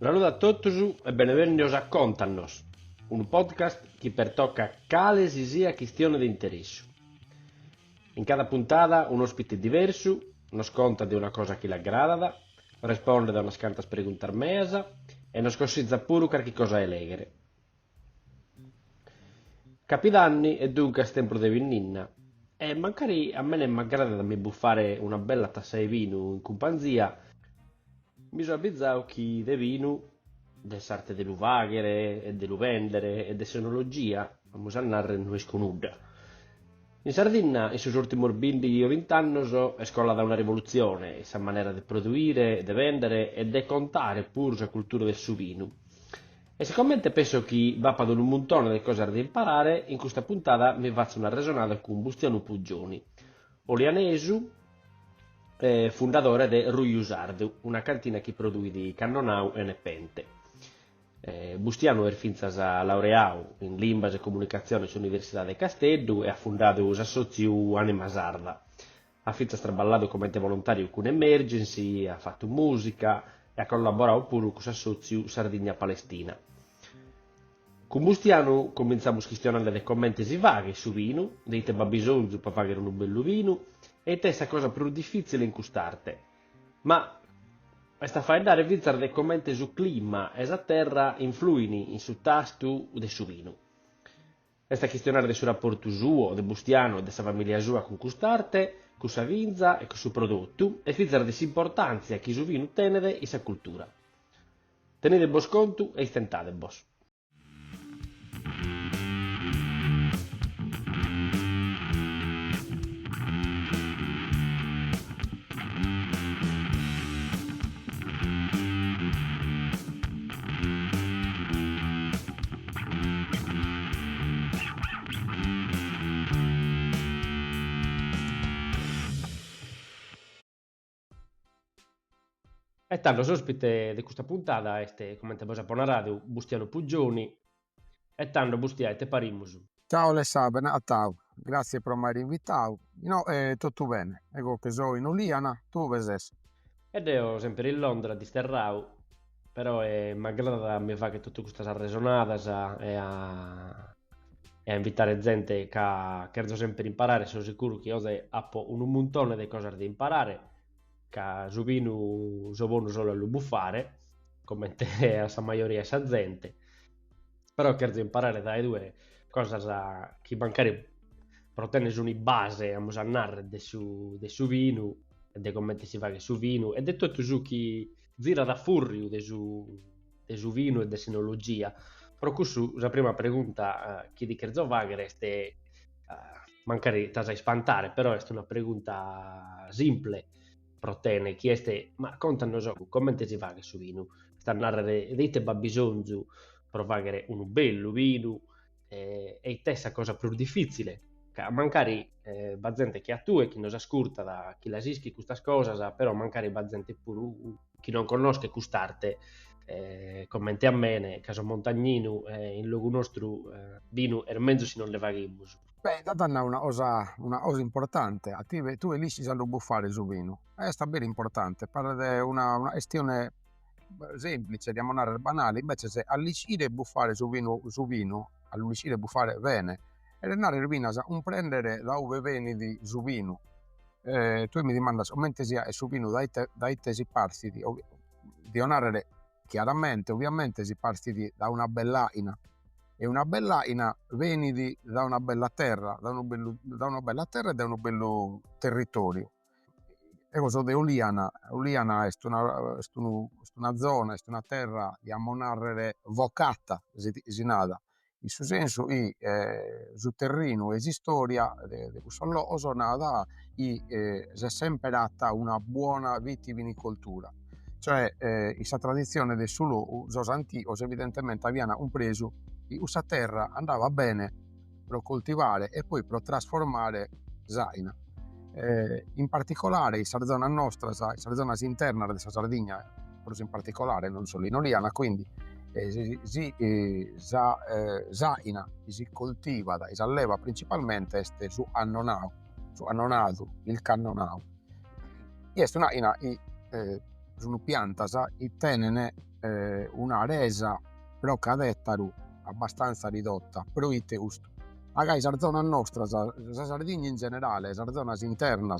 Saluto a tutti e benvenuti a Contanos, un podcast che pertocca cale si sia questione di interesse. In cada puntata un ospite diverso, nos conta di una cosa che l'aggrada, risponde da una scanta pregunta mesa e nos consiglia pure qualche cosa a elegere. Capitanni e dunque è tempo di venninna e magari a me ne m'aggrada da mi buffare una bella tassa di vino in compagnia. Mi sono avvizzato che de vino, de sarte de lu vaghere e de lu vendere e de senologia, vamos a narrare non esco nuda. In Sardegna, in sus ultimos 20 o 20 anni, è scolla da una rivoluzione, essa maniera di produrre, di vendere e di contare pure la cultura del suo vino. E siccome penso che va per un montone di cose da imparare, in questa puntata mi faccio una resonata con Bustiano Puggioni, olianesu, fondatore di Ruiusardu, una cantina che produce di Cannonau e Nepente. Bustiano è finzas laureato in Linguas e Comunicazione all'Università di Castello e ha fondato l'associazione Anima Sarda. Ha finzas traballato come volontario con Emergency, ha fatto musica e ha collaborato pure con l'associazione Sardegna Palestina. Con Bustiano cominciamo a questionare le commenti vaghe su vino, dei te bisogno per fare un bello vino, e te sa cosa più difficile in custarte. Ma questa faendare vincere dei commenti su clima e su terra influini in su tasto de su vino. Questa questionare del suo rapporto suo, de Bustiano e della famiglia sua con custarte, con sa vinza e con suo prodotto, e fizzare dell'importanza che su vino tenere e sa cultura. Tenete bos conto e stentate bos. E tanto l'ospite di questa puntata è, come te a una radio, Bustiano Puggioni. E tanto Bustiano, te parimus. Ciao Alessandro, a te. Grazie per aver invitato. No, tutto bene. Ecco che sono in Oliana, tu vesi. Ed io sempre in Londra, di Sterrau, però mi aggrada mi fa che tutte queste resonate e a invitare gente che cherzo sempre imparare. Sono sicuro che oggi ho un montone di cose da imparare, che su vino sono buono solo a lo buffare, come te a sa maggioria sa gente, però cherzo imparare dai due cose che magari protene sono in base a narrare de su vino e de come si fa che su vino e de tutto su chi gira da furrio de su vino e de sinologia. Però questo la prima pregunta che di cherzo vaghere è magari t'hai spantare, però è una pregunta simple protene chi è ma contanos come si fa che su vino sta narrare dite bisogno per fare un bello vino e te sa cosa più difficile che magari va gente che a tu e chi non ascolta da chi la sischi questa cosa però magari va gente pure chi non conosce quest'arte commenti a me caso montagnino in luogo nostro vino e mezzo se non le vaghimus. Beh, data una cosa importante. Tu elisci a buffare su vino. Sta bene importante. Parla di una questione semplice, di ammonare banale. Invece se allicire e buffare su vino, allicire e buffare bene, e renare il vino un prendere da dove vieni di su vino. Tu mi dimanda, mentre sia su vino dai te si parti di onare chiaramente, ovviamente si parti da una bellaina. E una bellaina vieni da una bella terra, da una bella terra e da un bello territorio. E cosa di Oliana? Oliana è una zona, è una terra di ammonare vocata, si nada. In suo senso, su terreno e su storia, di questo nada, è sempre data una buona vitivinicoltura. Cioè, questa tradizione del solo antico, evidentemente aveva un preso questa terra andava bene per coltivare e poi per trasformare zaina. In particolare in zona nostra, in zona interna della Sardegna, in particolare non solo in Oliana, quindi zaina si coltiva, si alleva principalmente su annonado, il cannonau. È una pianta che tiene una resa però cadettaru abbastanza ridotta, però ite usto. Magari la zona nostra, la Sardegna in generale, la zona interna,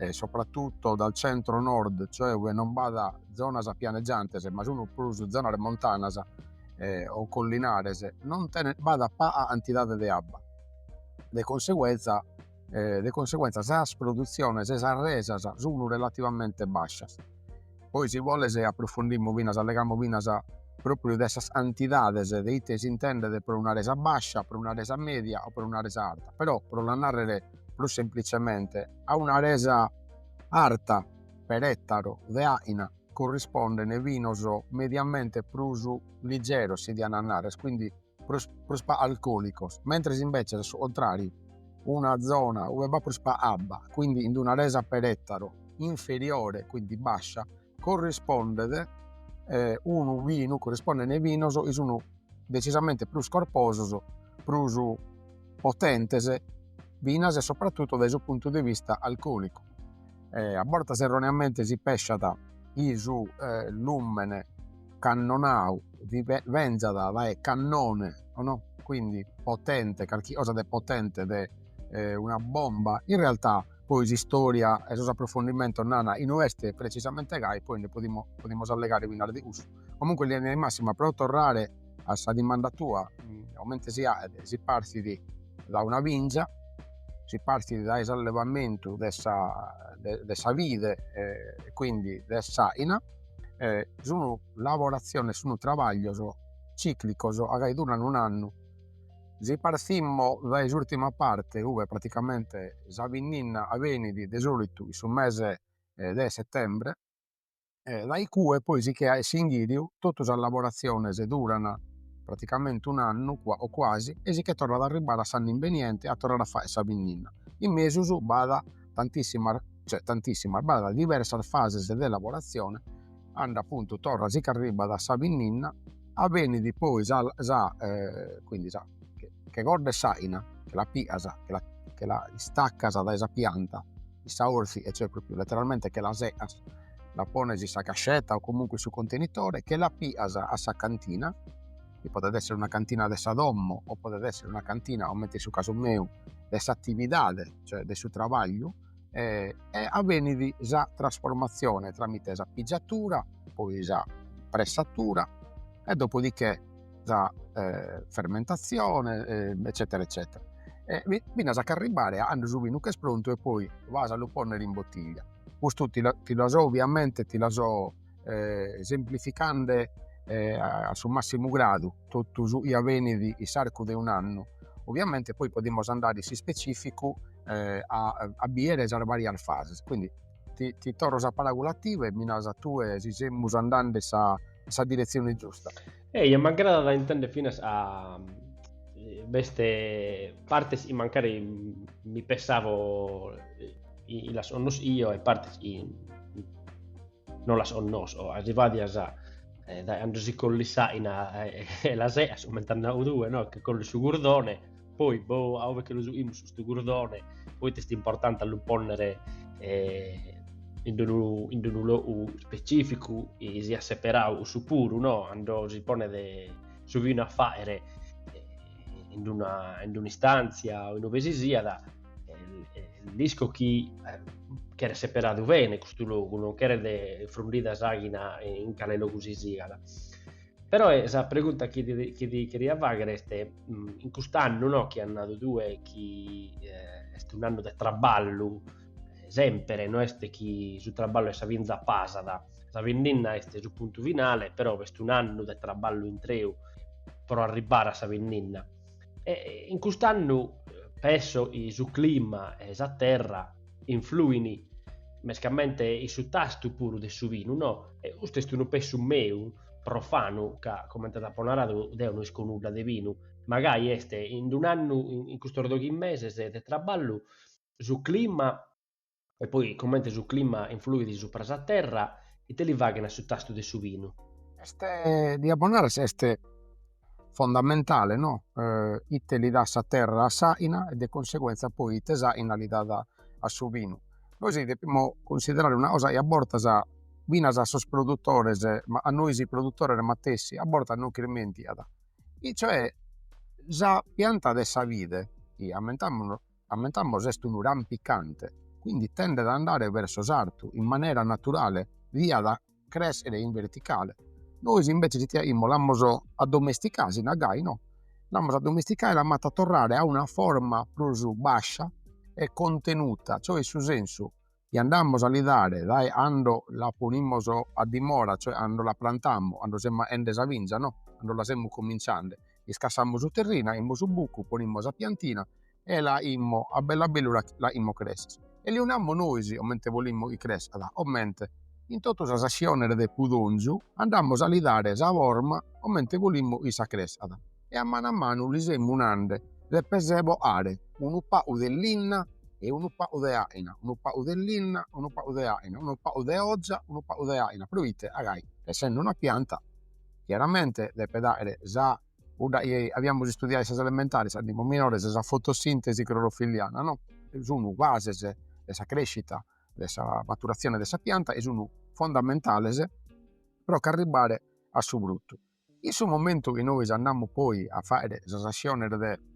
soprattutto dal centro-nord, cioè dove non vada zona pianeggiante, ma sono più zona montana o collinare, non te ne vada a antidate di abba. De conseguenza, la produzione, se resa, sono relativamente bassa. Poi si vuole se approfondiamo bene, se allegamo bene proprio de esas antidades de ite si intende per una resa bassa, per una resa media o per una resa alta. Però per la narrare più semplicemente a una resa alta per ettaro de aina corrisponde ne vinoso mediamente più leggero si di ananares, quindi più alcolicos, mentre invece al contrario una zona dove va più abba, quindi in una resa per ettaro inferiore, quindi bassa, corrisponde un vino, corrisponde nei vinoso, sono decisamente più scorposo, più potente vinas e soprattutto dal punto di vista alcolico. A volte erroneamente si pesciata su lummene cannonau di venzada da cannone, no? Quindi potente, qualcosa di potente, una bomba. In realtà poi si storia e esos approfondimento nana in oeste precisamente gai, poi ne podemos allegare vinare di uso. Comunque linea di massima per tornare a sa dimanda tua, ovviamente si parti da una vingia, si parti da allevamento dessa vide, quindi dessa ina, sono lavorazione, sono travaglio ciclico, che durano un anno. Se partimmo dall'ultima parte, dove praticamente la vinnina avvenidi di solito sul mese di settembre, dai cui poi si che si inghidiu, tutta la lavorazione si durano praticamente un anno o quasi, e si che torna ad arrivare a San Inveniente a tornare a fare la vinnina. In mese vada tantissima, vada diverse fasi di lavorazione, and appunto torna si che arriva da sa vinnina, avvenidi poi quindi che gorde saina, che la piasa, che la staccasa da esa pianta, sa orsi, e cioè proprio letteralmente che la seas, la ponesi sa cascetta o comunque su contenitore, che la piasa a sa cantina, che potrebbe essere una cantina de sa dommo, o potrebbe essere una cantina, o metti su caso meu, de sa attività, cioè del suo travaglio, e avvenidi sa trasformazione tramite sa pigiatura, poi sa pressatura, e dopodiché la fermentazione, eccetera eccetera. Bisogna arrivare a su vino che è pronto e poi va a lo porre in bottiglia. Questo ti la so ovviamente, ti la so semplificando al suo massimo grado, tutto i avvenidi i sarco di un anno. Ovviamente poi possiamo andare si specifico a biere le varie fasi. Quindi ti torno a paragolative, minasa tu e si siamo andando esa direzione giusta. E m'agrada da intende fines a queste partes y magari mi pensavo y las onnos io e partes non las onnos o arrivadias a da andosi con l'issaina e la sea aumentando due, no? Che con il suo gurdone, poi boh, ove che lo usiamo su sto gurdone, poi ti sta importante a ponnere in un luogo specifico e si separau su puro, no? Ando si pone su vino a fare in un'istanza o in dove si sia il disco che era separato bene questo luogo, non che era de frondida sagina in calelo così sia. Però esa pregunta che quería vagare in quest'anno, no, che hanno dato due che è un anno di traballo sempre, no, este che su traballo è sa vinza pasada, sa vinnina este su punto finale, però è un anno di traballo in treu per arrivare a sa vinnina. E in quest'anno penso su clima e sa terra influini mescamente su tasto puro del suo vino, no? E questo è un penso meu profano che come da ponarado non esco nulla di vino, magari este in un anno in questo ordine mese se de traballo su clima e poi commenti sul clima influidi su prasa terra e te li vagano su tasto del suo vino. Este di abbonarsi este fondamentale, no? Ite li dà sa terra a saina e di conseguenza poi ite saina li dà a suo vino. Così dobbiamo considerare una cosa e a borta vinas a sos produttores, ma a noi si produttore matessi, a borta non crementiada. E cioè, sa pianta de sa vide, aumentamos est un rampicante, quindi tende ad andare verso sartu in maniera naturale, via da crescere in verticale. Noi invece ci l'amos addomesticati, nagai, no? L'amos addomesticati e l'ammo a tornare a una forma più bascia e contenuta, cioè su senso, e andamos a lidare dai ando la ponimos a dimora, cioè ando la plantammo, ando semmo ende sa vinza, no? Ando la semmo cominciando, e scassammo su terrina, immo su bucu, ponimmo sa piantina e la immo a bella bellura la immo cresce. E li unammo noi, omente volimmo i crescere, omente in tutto sa sascione de pudongiu, andammo a lidare sa forma, omente volimmo i sa crescere. E a mano li semmo unande, de pesebo are, un pau dell'inna e un pau de aina, un pau dell'inna, un pau de aina, un pau de oggia, un pau de aina. Proite, agai, essendo una pianta, chiaramente deve dare sa, abbiamo studiato le elementari, andiamo minore, sa fotosintesi clorofilliana, no? Sono base della crescita, della maturazione della pianta e sono fondamentali però che arrivare a su brutto. In su momento che noi andiamo poi a fare la sessione di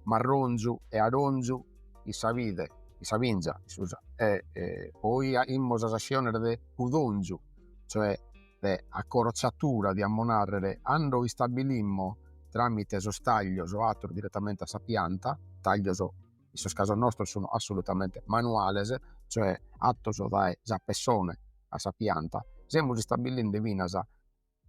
marrongiu e arongiu, i savide, i savingia, scusa, e poi immo la sessione di udongiu, cioè le accorciatura di ammonarre, ando stabilimmo tramite so taglio o altro direttamente a sa pianta, taglio in questo caso nostro sono assolutamente manuales, cioè attos da sa persone a sa pianta, siamo stabilindo vinasa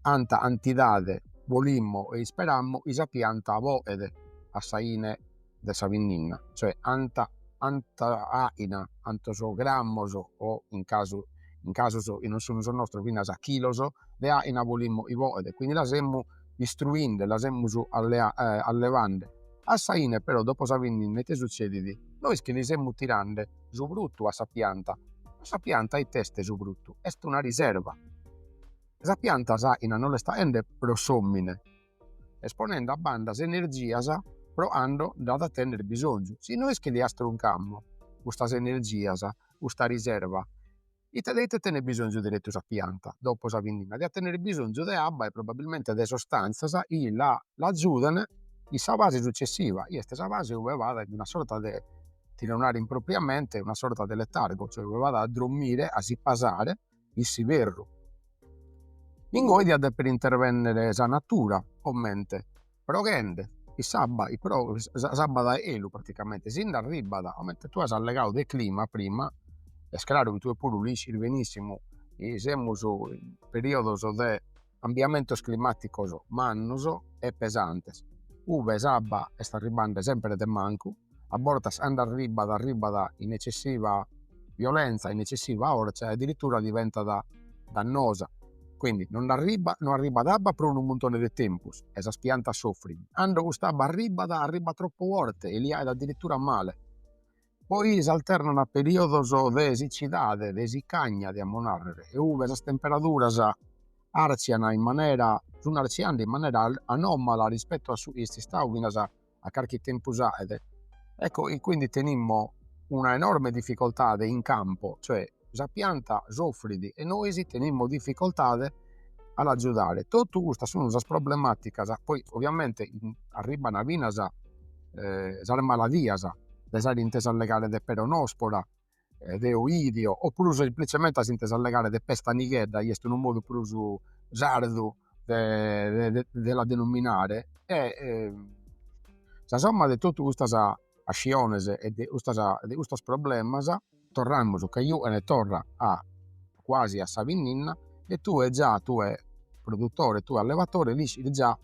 anta antidade volimmo e sperammo isa pianta voede a saine de sa vinninna, cioè anta aina, antoso grammoso o in caso non sono nostro vinasa chiloso de aina volimmo i voede, quindi la semmo istruinde, la semmo allevande. A saine però dopo sa vinninna che succede di? Noi che li semmo tirande su brutto a sa pianta i teste su brutto, est una riserva. Sa pianta saina non le sta ende pro sommine, esponendo a bandas energias pro ando da attendere bisogno. Se noi che li astroncammo, questas energias, questa riserva, i tenete tenere bisogno diretto sa pianta, dopo sa vinina, di tenere bisogno di abba e probabilmente di sostanze, e la aiutano in sa base successiva. E questa base vada in una sorta di tirare impropriamente, una sorta di letargo, cioè vada a dormire, a si pasare, il si verro. In goi di per intervenire sa natura, o mente, progende, i sabba da elu praticamente, sin da ribada, mentre tu hai allegato del clima prima, è chiaro che tu e pure lì benissimo, e siamo su periodo di cambiamenti climatici mannos e pesantes. Uve sabba sta arrivando sempre de manco, a volte arriba in eccessiva violenza, in eccessiva orcia, addirittura diventa dannosa. Quindi non arriba d'abba per un montone di tempo, e sa pianta soffri. Ando quest'abba arriba troppo forte e lì hai addirittura male. Poi si alternano a periodi di siccità, di sicagna di ammonare, e uve le temperature arciano in maniera, sono arciando in maniera anomala rispetto a questi stati a qualche tempo usate. Ecco, e quindi tenimmo una enorme difficoltà in campo, cioè la pianta soffre e noi tenimmo difficoltà ad aiutare. Tutto questo sono le problematiche, poi ovviamente arrivano a vina le malattie, le intesa legare de peronospora, de oidio, oppure semplicemente si intesa legare de pesta nighedda, questo è un modo più sardo della denominare, e la somma di tutte queste azioni e di questi problemi, tornamos che io ne torna a quasi a sa vinninna, e tu è produttore, tu allevatore, lì già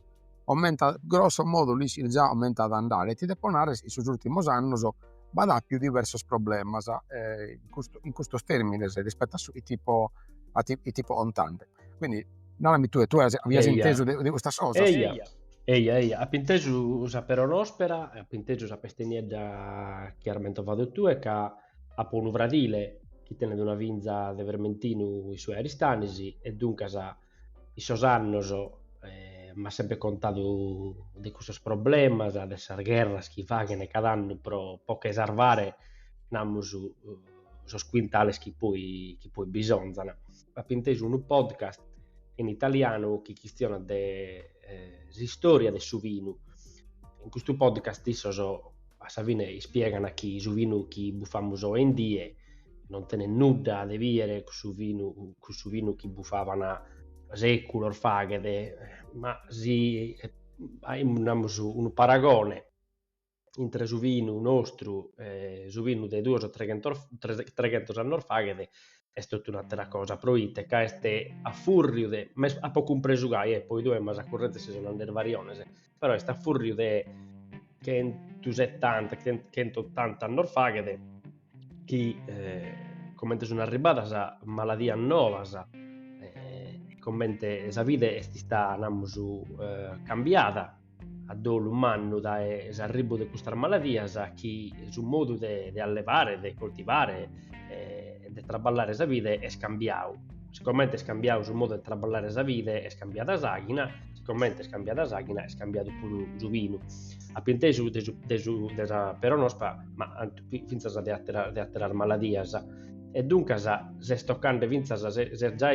aumenta, grosso modo lì già aumenta ad andare, e ti deponare sugli ultimi anni va più diversi problemi in questo termine rispetto a tipo ontante. Quindi tu hai inteso di questa cosa? Eia, a pinteggio sa peronospera, a pinteggio sa pesteniedda chiaramente vado tu e che a ponuvradile chi tiene una vinza de vermentino i suoi aristanisi e dunque sa i sosannos ma sempre contato di questi problemi, ad essere guerras chi fa che ne cadanno pro poche salvare namus sos quintales chi poi bisonzano. appunto un podcast in italiano che questiona di storia del su vino. In questo podcast a Savine spiegano a chi su vino che buffamo in die non te ne nuda de viere su vino che buffavano secolo orfaghe, ma si hai un paragone intre su vino nostro su vino de 200 o 300 anni orfaghe è tutta un'altra cosa proite che este a furrio de a poco compreso gai e poi due ma a corrente si sono andare varione però è sta furrio de 170 180 anni orfaghe che commente sono arrivata a maladia nuova commente esa vide e sta namusu cambiata a dolo umano da arrivo di questa maladia che su modo di allevare, di coltivare di traballare esa vide è scambiato. Sicuramente è scambiato sul modo di traballare esa vide è scambiata sagina, sicuramente è scambiata sagina è scambiato pure su vino. A pentesu desa però nostra ma finza di atterare maladias e dunque se stoccando vinza se già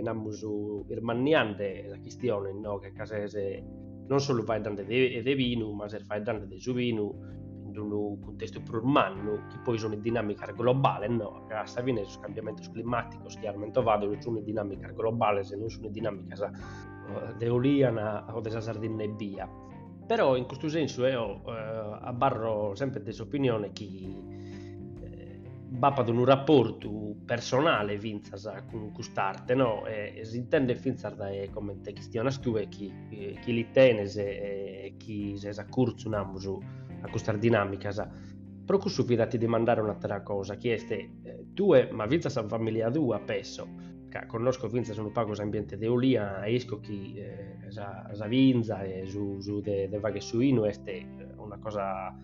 namusu irmanniante la questione no che case non solo fai dante de vino ma se fai dante de su vino in un contesto più umano che poi sono dinamica globale no che sta viene su cambiamento climatico chiaramente vado su una dinamica globale se non su una dinamica de Oliana o della Sardegna e via però in questo senso io abbarro sempre dell'opinione che va ad un rapporto personale vinzas con quest'arte, no? E si intende vinzas da come te questione tu e chi li tenes e chi si accurzu namusu a questa dinamica, però questo fidati di mandare un'altra cosa, che è tu ma vinzas a famiglia tua pesso, che conosco vinzas un po' cosa ambiente de Olia, esco chi sa vinza e su de vaghe suino este una cosa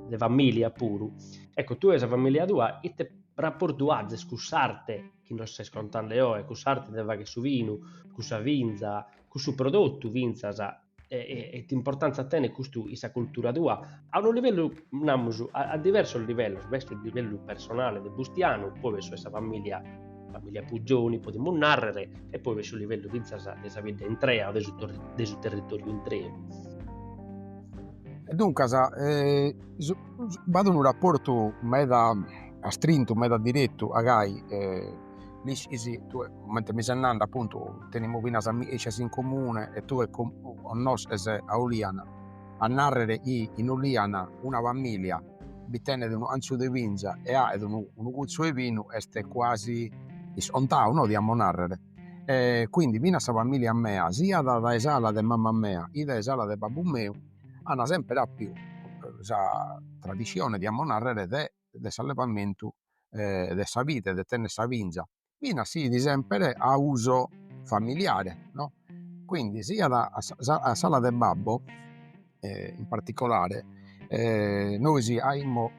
de famiglia puro. Ecco, tu esa famiglia tua e te rapporto a scussarte che non stai scontando e cussarte de vaghe su vino, cussa vinza, cussu prodotto vinza e l'importanza a te ne questo isa cultura tua a un livello namusu, a diverso livello, questo il livello personale del bustiano, poi verso questa famiglia Pugioni, potremmo narrare e poi verso il livello vinza della vita in tre o del territorio in tre. E dunque, vado in un rapporto meda strinto, meda diretto, agai, lì tu, mentre mi sennando appunto, teniamo vinas amici in comune e tu con nos a Oliana, a narrare in Oliana una famiglia, bitene di un ancio di vinza e ha un guzzo di vino, este quasi iscontao, no, di narrare. Quindi viene questa famiglia a me, sia da esala di mamma mia, sia da esala di babbo mio, hanno sempre da più la tradizione di ammonare dell'allevamento della vita, di tenere questa vinza. Viene sì di sempre a uso familiare, no? Quindi sia a sala del babbo, in particolare, noi sì abbiamo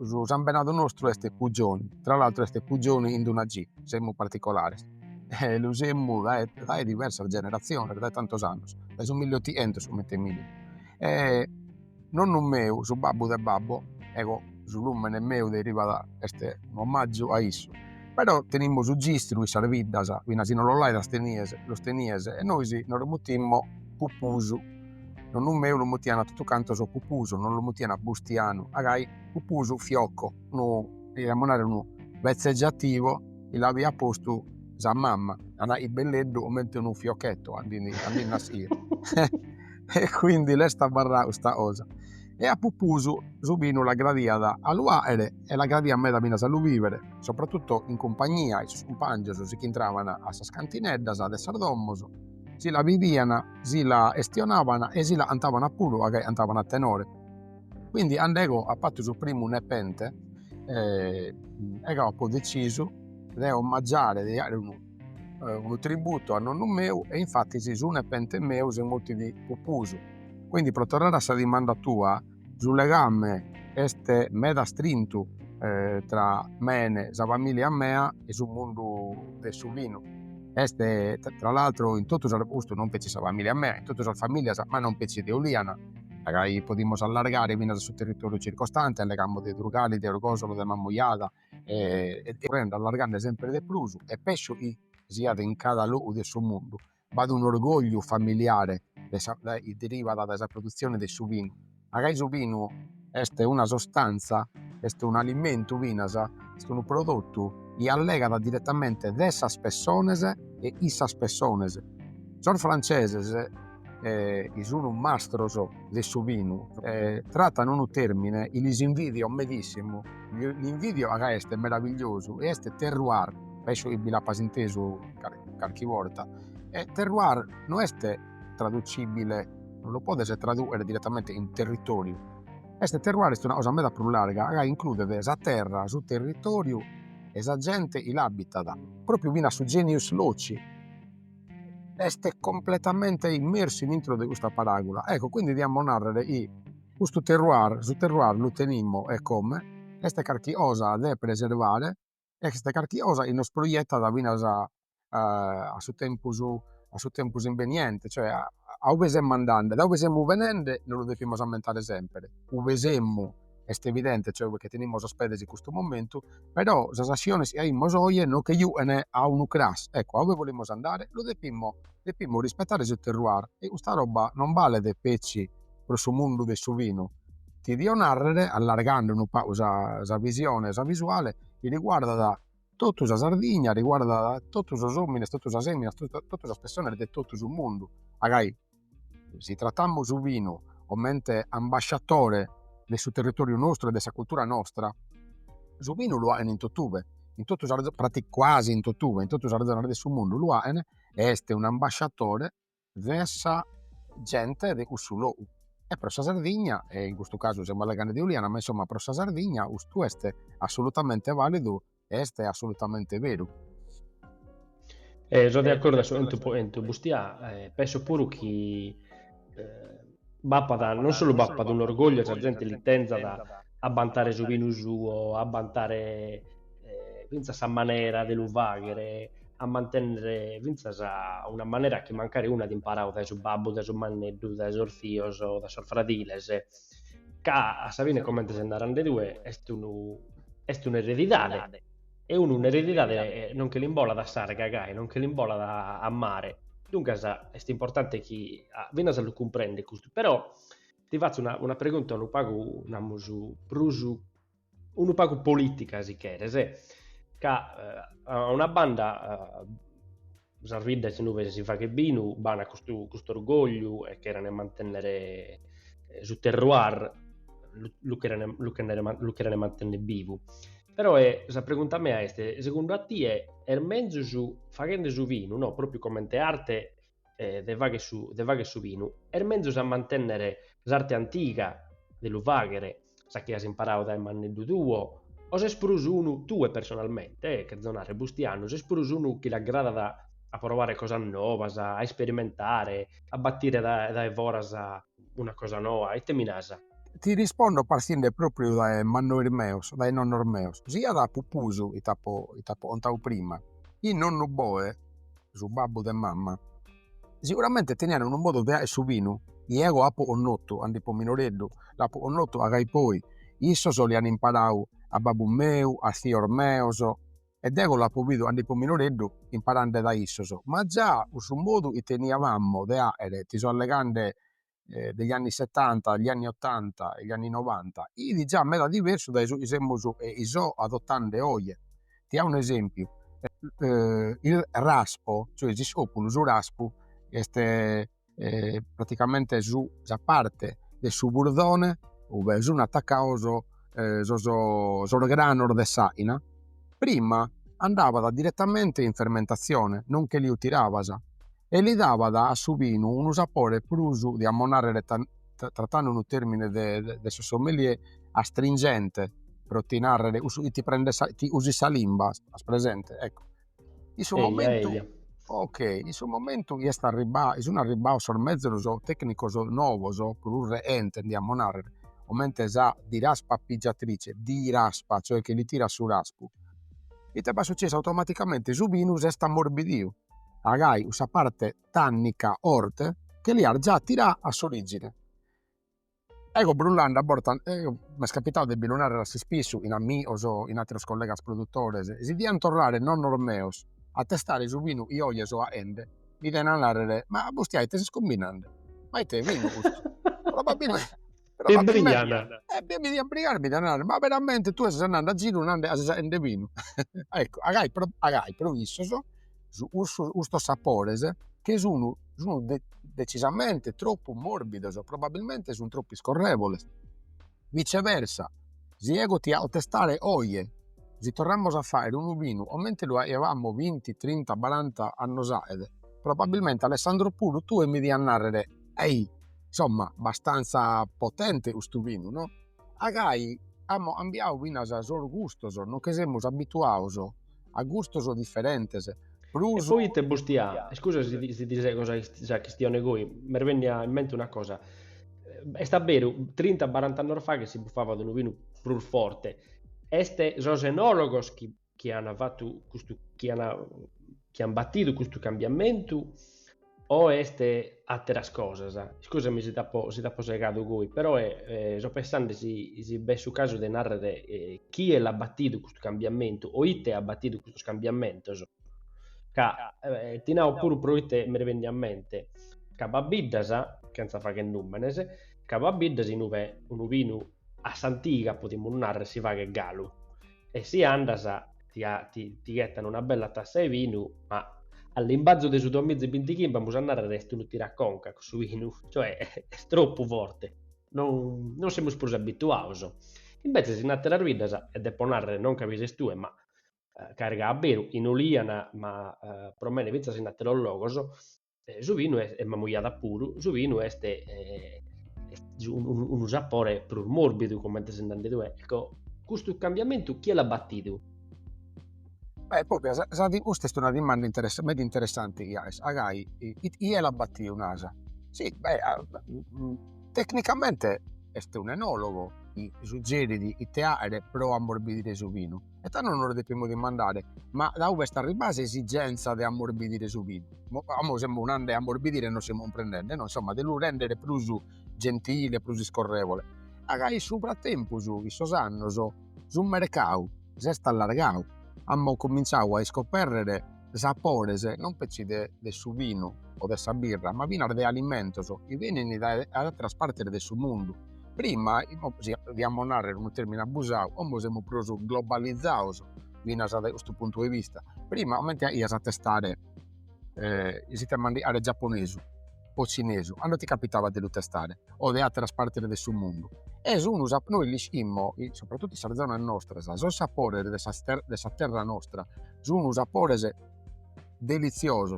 su San Benato nostro este Pugioni, tra l'altro este Pugioni in una G, siamo particolari. Lo usiamo da diverse generazioni, da tanti anni, da 1800 su mettemini. Nonno meu, su babbo del babbo, ecco, su lume meu deriva da este un omaggio a isso. Però tenimmo su gistru i sarviddas, quindi non lo lai lo steniese, e noi sì, non lo mutimmo pupusu. Nonno meu lo mutiano tutto canto su pupusu, non lo mutiano a bustiano, agai pupusu fiocco, no, riamonare un vezzeggiativo, il aveva posto sa mamma, i belleddo mette un fiocchetto, andini nasire. E quindi lei sta barra questa cosa e a pupusu subino la gradiata all'uaere e la gradia a me da mina a vivere soprattutto in compagnia i suoi compagni si entravano a scantinedda a sardommoso si la viviano si la estionavano e si la andavano a puro andavano a tenore quindi andego a patto su primo nepente e ho deciso di omaggiare di dare un tributo a nonno meu e infatti si su nepente meu si molti di pupusu quindi per tornare a questa domanda tua sul legame este meda strinto tra me, la famiglia mea e sul mondo del suo vino este tra l'altro in tutto il posto non pensi la famiglia mea in tutta la famiglia ma non pensi di Oliana magari possiamo allargare fino sul territorio circostante legamo di Drugali, di Orgosolo, di Mammoiada e prende allargando sempre di più e penso che sia in cada luogo del suo mondo vado un orgoglio familiare che deriva dalla produzione del suo vino. Magari il vino è una sostanza, è un alimento vinasa, è un prodotto che allega direttamente dessas personas e issas personas. Sono francesi sono un mastroso del suo vino, trattano un termine, e li invidio medissimo. L'invidio a è meraviglioso, e è terroir, penso che vi l'ha inteso qualche volta. E terroir non è traducibile, non lo può tradurre direttamente in territorio. Este terroir è una cosa meda più larga, include esa terra, su territorio, esa gente e l'habitat, proprio vina su genius loci. Este completamente immerso dentro di questa parabola. Ecco, quindi andiamo a narrare questo terroir, su terroir lo tenimmo e come, questa qualcosa da preservare, e questa qualcosa che nos proietta da vina a suo tempo inveniente, cioè a dove siamo andando, da dove siamo venendo, non lo dobbiamo aumentare sempre. Dove siamo, è evidente, cioè che teniamo sospesi in questo momento, però le azioni che abbiamo oggi non che aiutano a un crash. Ecco, dove vogliamo andare, lo dobbiamo rispettare il terroir, e questa roba non vale dei pezzi per il mondo del suo vino. Ti devo narrare, allargando un po' la visione, la visuale, che riguarda da tutta la Sardegna, riguarda da tutti gli uomini, tutte le femmine, tutte le persone di tutto il mondo. Magari, se trattiamo il vino come ambasciatore del suo territorio nostro e della cultura nostra, il vino lo hanno in tutt'uve, quasi in tutt'uve, in tutte le zone del mondo lo hanno, e è un ambasciatore verso gente di questo luogo. E per la Sardegna, e in questo caso siamo alla Grande di Uliana, ma insomma per la Sardegna questo è assolutamente valido e è assolutamente vero. Sono d'accordo su Bustia, penso pure che non solo bappa un orgoglio, la gente li tenza da abbantare su vino suo, abbantare vinza sa maniera dell'uvaghere, a mantenere vinza sa una maniera che magari una di imparare da suo babbo, da suo manneddu, da suo zio, da suo fradiles, che a Savine come se andaranno le due, è un'eredità. E un'eredità non che l'imbola da stare cagai, non che l'imbola da a mare. Dunque è importante che viene a lo comprende questo. Però ti faccio una pregunta, un pago un pago politica, si chiede, se che una banda Sarvidda se non si fa che binu, bana questo orgoglio e che era ne mantenere su terroir, lo che era ne mantenere vivo. Però la pregunta mia è, secondo te è mezzo su facendo su vino, no? Proprio come te arte de vaghe su vino, è mezzo a mantenere l'arte antica dell'uvaghere, sa che hai imparato dai mannello tuo, o se spruso uno, tu personalmente, che zonare bustiano, se spruso uno che l'aggrada a provare cosa nuova, a sperimentare, a battire da voras a una cosa nuova, e te minasa. Ti rispondo partendo proprio dai mannori meus, dai nonni meus, sia da pupusu, itapo ontau prima, i nonno boe, su babbo de mamma, sicuramente tenevano un modo di su vino, e ego apo onnotto, andipo minoreddu, l'apo onnotto agai poi, isso li hanno imparato a babbo meu, a zio meus, ed ego l'apo visto andipo minoreddu imparando da isso, ma già su modo che tenevamo di avere, ti sono legande degli anni 70, gli anni 80 e gli anni 90, è già meda diverso dai iso adottando oggi. Ti ha un esempio, il raspo, cioè il sopolo su raspo, praticamente su la parte del suo burdone, dove sono attaccato sul grano de saina, prima andava direttamente in fermentazione, non che li tiravasa, e gli dava a su vino un sapore più di ammonare, trattando un termine del sommelier, astringente, per ti narrare, ti usi salimba, presente, ecco. In suo momento, ok, in suo momento è un arribato sul mezzo tecnico nuovo, per ente di ammonare, ovviamente di raspa appiggiatrice, di raspa, cioè che li tira su raspo. E te va successo automaticamente su vino sta morbidio. Agai questa parte tannica orte che li ha già tira a sorigine. ego brullando a borta, mi è capitato di bilunare la spisso in amigos o in altri colleghi produttori, si di tornare non normeos a testare su vino ioies o a ende, mi viene a narrare, ma bustiai, te si scombinando, ma te vino gusto, probabilmente, Pembrigliana. mi di ambrigarmi da narrare, ma veramente tu stai andando a giro, non a ende vino, ecco, agai provisso, su usto sapores, che sono decisamente troppo morbido, probabilmente sono troppo scorrevoli. Viceversa, se ego ti a testare oie, se torniamo a fare un vino, o mentre lo avevamo 20, 30, 40 anni, probabilmente Alessandro Puro, tu e mi di annarrere, ehi, insomma, abbastanza potente questo vino, no? Agai, abbiamo vino a sor gustos, non che siamo abituati a gustos differenti. E Pruso, poi te bustia, scusa se ti sei cosa già questione voi, mi viene in mente una cosa. È sta vero, 30-40 anni fa che si buffava di un vino più forte. Este sono enologos che hanno fatto questo, che hanno battuto questo cambiamento o este altre cose? Scusami se ti ho segato voi, però sto pensando se è su caso di narrare chi è l'ha battuto questo cambiamento o ite ha battuto questo cambiamento. Ti ho pure proite mi viene a mente che Babbiddasa, che non sa fa che numenes, che Babbiddasa in un vino a Santiga potremmo narrare si va che galu e si andasa ti gettano una bella tassa di vino, ma all'imbazzo di su 2025 vamos a andare resti un tiraconca con su vino, cioè è troppo forte, non siamo sposi abituati. Invece si natte la ruidasa e depo narrare non capisci tu, ma carica a beru in Oliana, ma promene vinza si natte lo logos, su vino è mamugliata puro, su vino este un sapore più morbido come te sentite tu, ecco, questo cambiamento chi l'ha battuto? proprio, questa è una domanda interessante, Iais. Agai, chi è la battia un'asa? Sì, tecnicamente è un enologo, i suggeri di teare pro ammorbidire su vino. E tanto non lo dobbiamo dimandare, ma da dove sta arrivando l'esigenza di ammorbidire su vino? Amo siamo un anno di ammorbidire non stiamo prendendo, no? Insomma, di lo rendere più gentile, più scorrevole. Agai, sul frattempo, su anni, su un mercato, si sta allargando. Abbiamo cominciato a scoprire sapores non pezzi de su vino o de sa birra, ma vino de alimentos che vengono da altre parti del suo mondo. Prima, diamo narrare un termine abusato, ora siamo proprio globalizzati, vino da questo punto di vista. Prima, mentre io a testare si chiama giapponese o cinese, a noi ti capitava di lo testare, o di altre parti del suo mondo. E noi li scimmo, soprattutto in zona nostra, il sapore della terra nostra, sono sapori deliziosi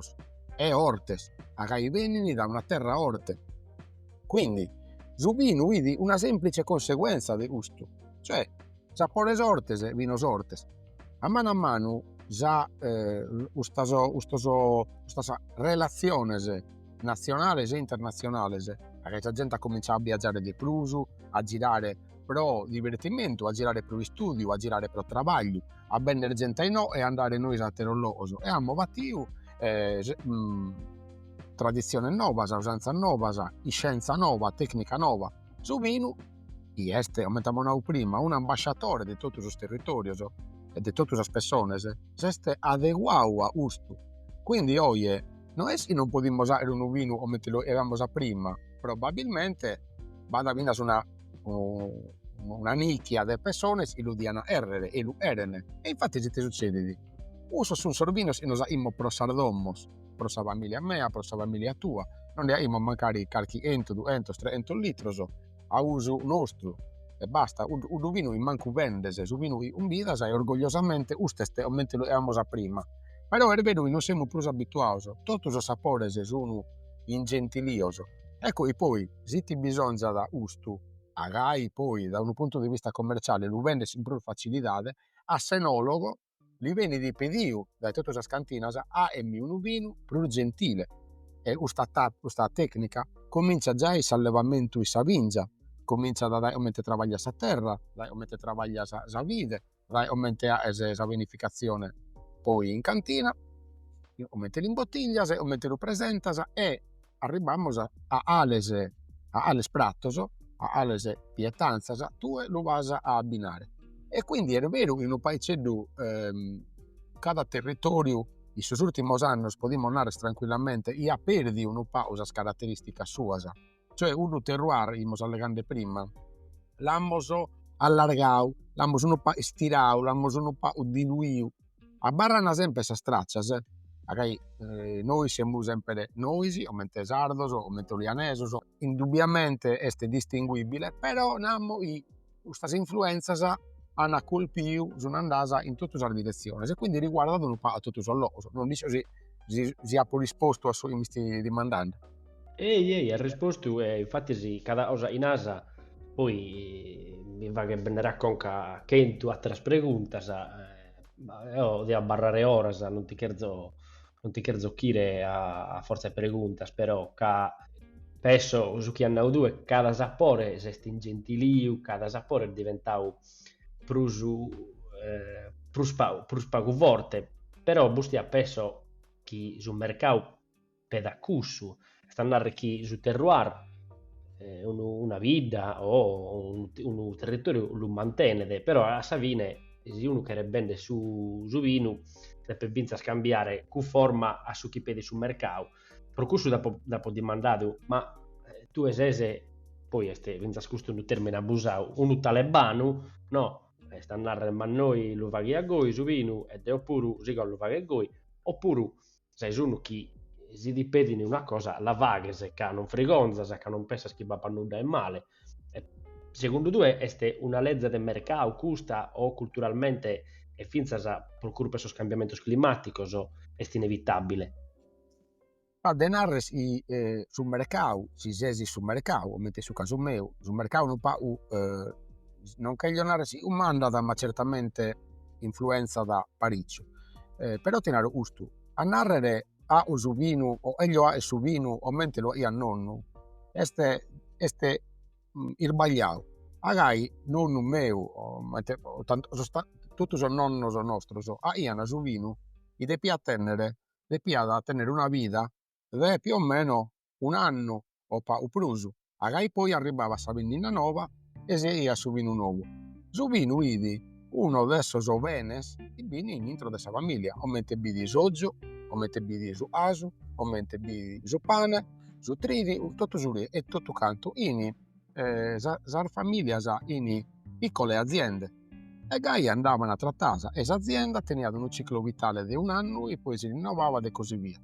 e ortes, a che vengono da una terra orte. Quindi, su vino vedi una semplice conseguenza di gusto, cioè sapores ortes, vinos ortes. A mano, già questa relazione nazionale e internazionale, perché la gente ha cominciato a viaggiare di più, a girare pro divertimento, a girare pro studio, a girare pro travaglio, a vendere gente ai no e andare noi a teroloso. E abbiamo battuto tradizione nuova, usanza nuova, scienza nuova, tecnica nuova. Su vino, este, aumentavamo prima, un ambasciatore di tutti i territori e di tutte le persone, se adeguato a questo. Quindi oggi non è che non possiamo usare un vino come lo avevamo prima, probabilmente vada a su una nicchia di persone che lo diano errere e lo erene. E infatti che succede? Uso su un sorbino e noi abbiamo pro sardommos, pro sa famiglia mia, pro sa famiglia tua, non ne abbiamo magari qualche 100, 200, 300 litri a uso nostro e basta. Un vino in manco vendese, su vino un vita sai orgogliosamente usteste aumente lo avevamo prima. Però è vero che non siamo più abituati, tutti i sapori sono ingentiliosi. Ecco, e poi, se ti bisogna da gusto, agai poi, da un punto di vista commerciale, lo vende in più facilità, a senologo, li viene di pedio da tutte le scantine a un vino più gentile. E questa tecnica comincia già il allevamento di Savingia, comincia da aumentare travaglia a terra, da aumentare travaglia a vide, da aumentare la vinificazione poi in cantina, aumenti in bottiglia, aumenti lo presenta e arriviamo a ales pratos alle pietanze tue lo vas a abbinare. E quindi è vero in un paese dove cada territorio in sus ultimos annos podemos narrar tranquillamente ia perdi un pa usas características suas, cioè un terroir imos allegando prima l'amos allargau, l'amos un pa estirau, l'amos un pa diluiu, abbarran sempre sas traccias, magari noi siamo sempre noisi, o mente sardos, o mente lianesos, indubbiamente est distinguibile, però nammo questas influenzas han colpiu sono andasa in tutte le direzioni e quindi riguardano un po' a tutto l'oso. Non dice si ha risposto a mi stai domandando. Ehi, ha risposto, infatti sì, cada cosa in asa, poi mi va che ne racconta che tu altre preguntas, ma io devo barrare ora, non ti cherzo chiedere a forza di preguntas, però penso su chi hanno due, cada sapore si è ingentiliu, cada sapore è diventato prusu, prus pagu forte, però bustia penso chi sul mercato pedacussu sta andare chi su terroir una vita o un territorio lo mantiene, però a Savine se uno che bende su vino deve vince a scambiare cu forma a su chi pedi sul mercato per questo dopo dimandato ma tu esese poi este vince a scusto un termine abusau un talebano no sta andare ma noi lo vaghi a goi su vino ed è oppure si lo vaghi a goi oppure sei uno chi si dipende di una cosa, la vaga se che non frigonza, se che non pensa che va per nulla è male. E secondo te è una legge del mercato, custa o culturalmente e finza per colpa questo cambiamento climatico o è inevitabile? Ma denarre sul mercato, si sesi sul mercato, mentre su caso mio, sul mercato non pa non che si un mandata, ma certamente influenza da Parigi. Però tenere gusto, a narrare a su vino o elio a su vino o mente lo ia nonno, este il bagliao. Agai nonno meu, o tanto, tutti sono nonno sono nostro, a iana su vino, i de pia da tenere una vita più o meno un anno o prusu. Agai poi arrivava a sa vendina nova e si ia su vino nuovo. Su vino idi uno adesso so venes i vini intro de sa famiglia, o mente bidi soggio, o mente bidi su asu, o mente bidi su pane, su tridi, tutto su lì e tutto canto ini sa famiglia sa ini piccole aziende. E gai andavano a trattare e azienda tenia un ciclo vitale di un anno e poi si rinnovava e così via.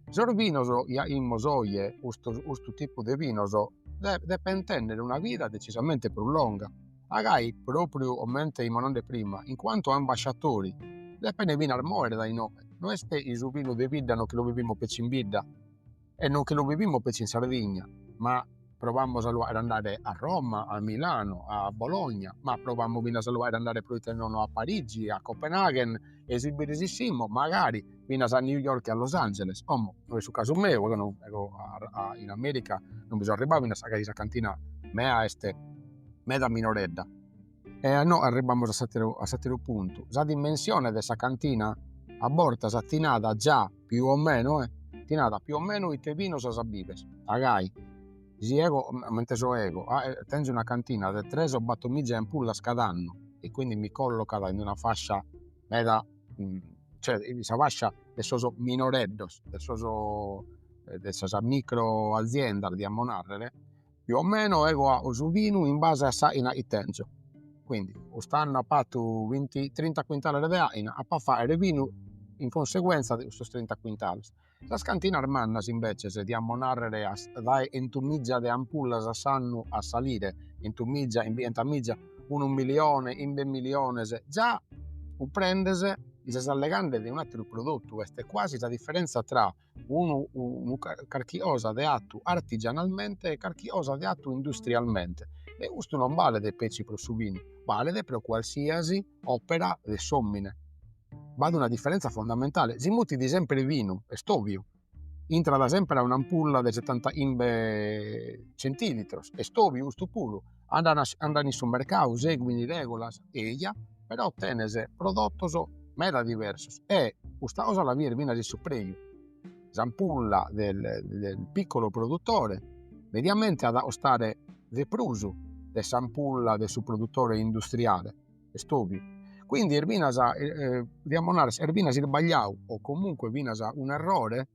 Sor vinos imos oie, ustu tipo de vinos, depende tenere una vita decisamente più lunga. Agai proprio mente imonande prima, in quanto ambasciatori, depende vino al muore dai nome. Non è il vino de vita non che lo vivimo per in vita e non che lo vivimo per in Sardegna, ma provammo ad andare a Roma, a Milano, a Bologna, ma provammo ad andare a Parigi, a Copenaghen, esibirisimo, magari fino a New York e a Los Angeles. Noi su caso mio, in America, non bisogna arrivare a questa cantina mea este meda minoredda. E no, arriviamo a satero punto. La dimensione della cantina a borta satinata già più o meno, tinata più o meno i te vinos a bives. Agai. Si ego, mentre so ego, tengo una cantina di 3 o 4 miglia ampullas cada anno e quindi mi colloca in una fascia meda, cioè questa fascia del soso minoreddos, del soso micro azienda di ammonarrere, più o meno ego a su vino in base a sa in itenzo. Quindi, stanno a patto 20-30 quintali di aina, a fare vino in conseguenza di questi 30 quintali. La scantina armannas invece se di ammonarrere dai entumiggia de ampullas a sanno a salire, entumiggia in entamiggia 1 milione, in 2 milioni, già un prendese e si allegande di un altro prodotto, questa è quasi la differenza tra un carchiosa de atto artigianalmente e carchiosa de atto industrialmente. E questo non vale dei pezzi per su vino, vale per qualsiasi opera de sommine. Vado una differenza fondamentale. Si muti di sempre vino, è stovio. Intra da sempre a un'ampulla di 70 centilitros, è stovio, sto puro. Andano sul mercato, seguono le regole, però ottenese prodottos mera diversos. E questa cosa la viene di suppreio. L'ampulla del piccolo produttore mediamente ad stare de prusu de s'ampulla de su produttore industriale, e stovi. Quindi diamonares erbinas il bagliau o comunque vinas un errore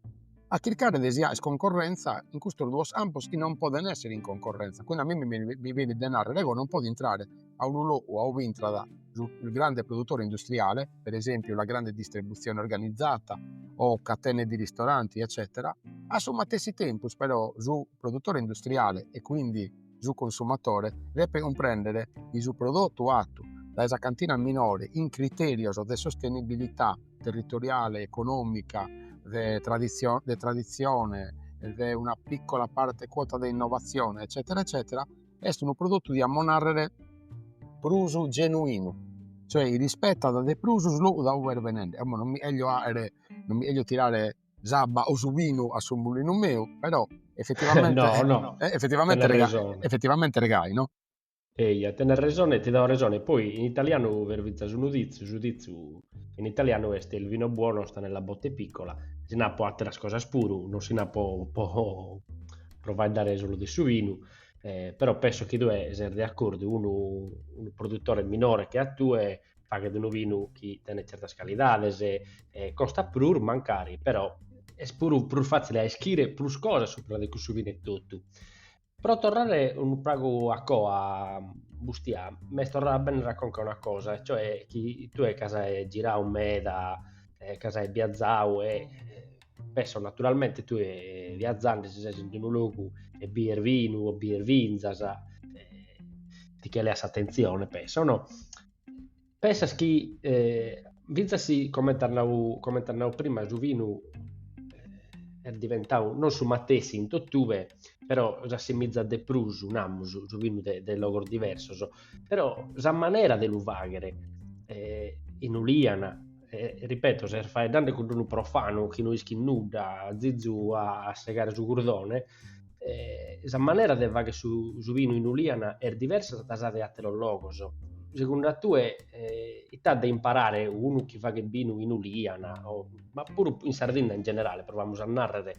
a cercare di sia concorrenza in questo due ambos che non possono essere in concorrenza. Quindi a me mi viene il denaro, Lego non può entrare a un ulo o a un'intra da il grande produttore industriale, per esempio la grande distribuzione organizzata o catene di ristoranti, eccetera, a suo matessi tempo, però, su produttore industriale e quindi su consumatore, deve comprendere il suo prodotto atto da esa cantina minore in criterio di sostenibilità territoriale, economica, di tradizione, di una piccola parte quota di innovazione, eccetera, eccetera, è un prodotto di ammonare prusu genuino, cioè il rispetto da de prusus lo da uver venende. Non mi voglio tirare zabba o su vino a su mulino mio, però effettivamente, No, no, effettivamente, tener ragione. effettivamente regai, no? Ehi, a tener ragione, ti do ragione. Poi in italiano vervezza giudizio in italiano è il vino buono sta nella botte piccola, si ne può altre cose spuru, non si ne può un po' provare a dare solo di su vino, però penso che due essere d'accordo, un produttore minore che ha due fa che di un vino che tiene certe scalidade, se costa pur mancari, però è pur facile a scrivere più cose sopra di questo vino e tutto. Però tornare un pago a Coa, Bustia, mi torna bene raccontare una cosa, cioè che tu hai casa e gira un me da casa e Biazzau penso naturalmente tu e viaggiando se sei in un luogo e bir vino o bir vinzas ti che le has attenzione penso no pensa che vinzasi come tornavo prima su vino è diventato non su Mattesi in tottube però già si mizza de prusu namus su vino de logor diverso però la maniera de l'uvaghere in Uliana ripeto se fai danno con un profano che non ischi nuda zizu a segare su gurdone la maniera de vaghe su vino in Uliana è diversa da sa de altri logos secondo tu è da imparare uno che fa che vino in Uliana ma pure in Sardegna in generale proviamo a narrare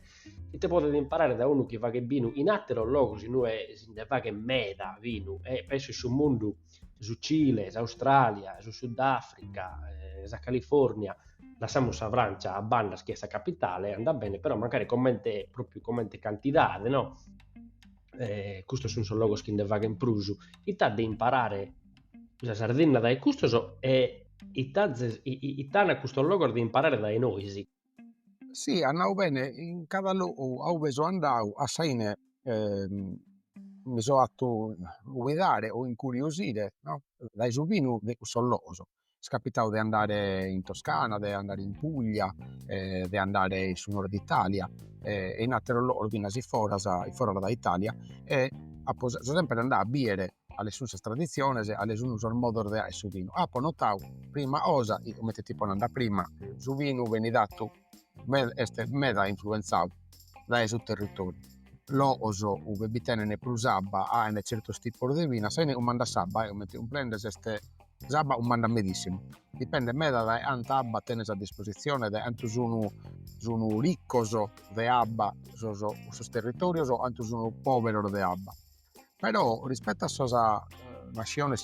e te potete imparare da uno che fa che vino in altri logos noi ne fa che meda vino e penso su mondo su Cile, su Australia, su Sudafrica, su California lasciamo sa Francia a banda che è sa capitale andrà bene però magari commente proprio commente quantità no? Questo sono solo logos che ne va in prusu e da imparare la Sardegna dai custoso e i tana questo logo di imparare dai noisi. Sì, andavo bene, in cada ho preso andau a saine, mi so fatto guidare o incuriosire, no? Dai su vino de solloso. Scapitavo di andare in Toscana, di andare in Puglia, di andare sul nord Italia, e in altri ordinasi fora da Italia, e so sempre andare a biere alle sue tradizioni, alle sue modo di su vino. Ah, poi notavo, prima cosa, come ti tipo andare prima, su vino veni dato este meda influenzato dai sul territorio. Lo oso uve bitene prusabba a un certo tipo di vino, sai un manda sabba, un prende este sabba un manda medissimo. Dipende meda da anta abba tenes a disposizione, da antu sono riccoso de abba sus territorios o antu sono povero de abba. Però rispetto a sosa nazione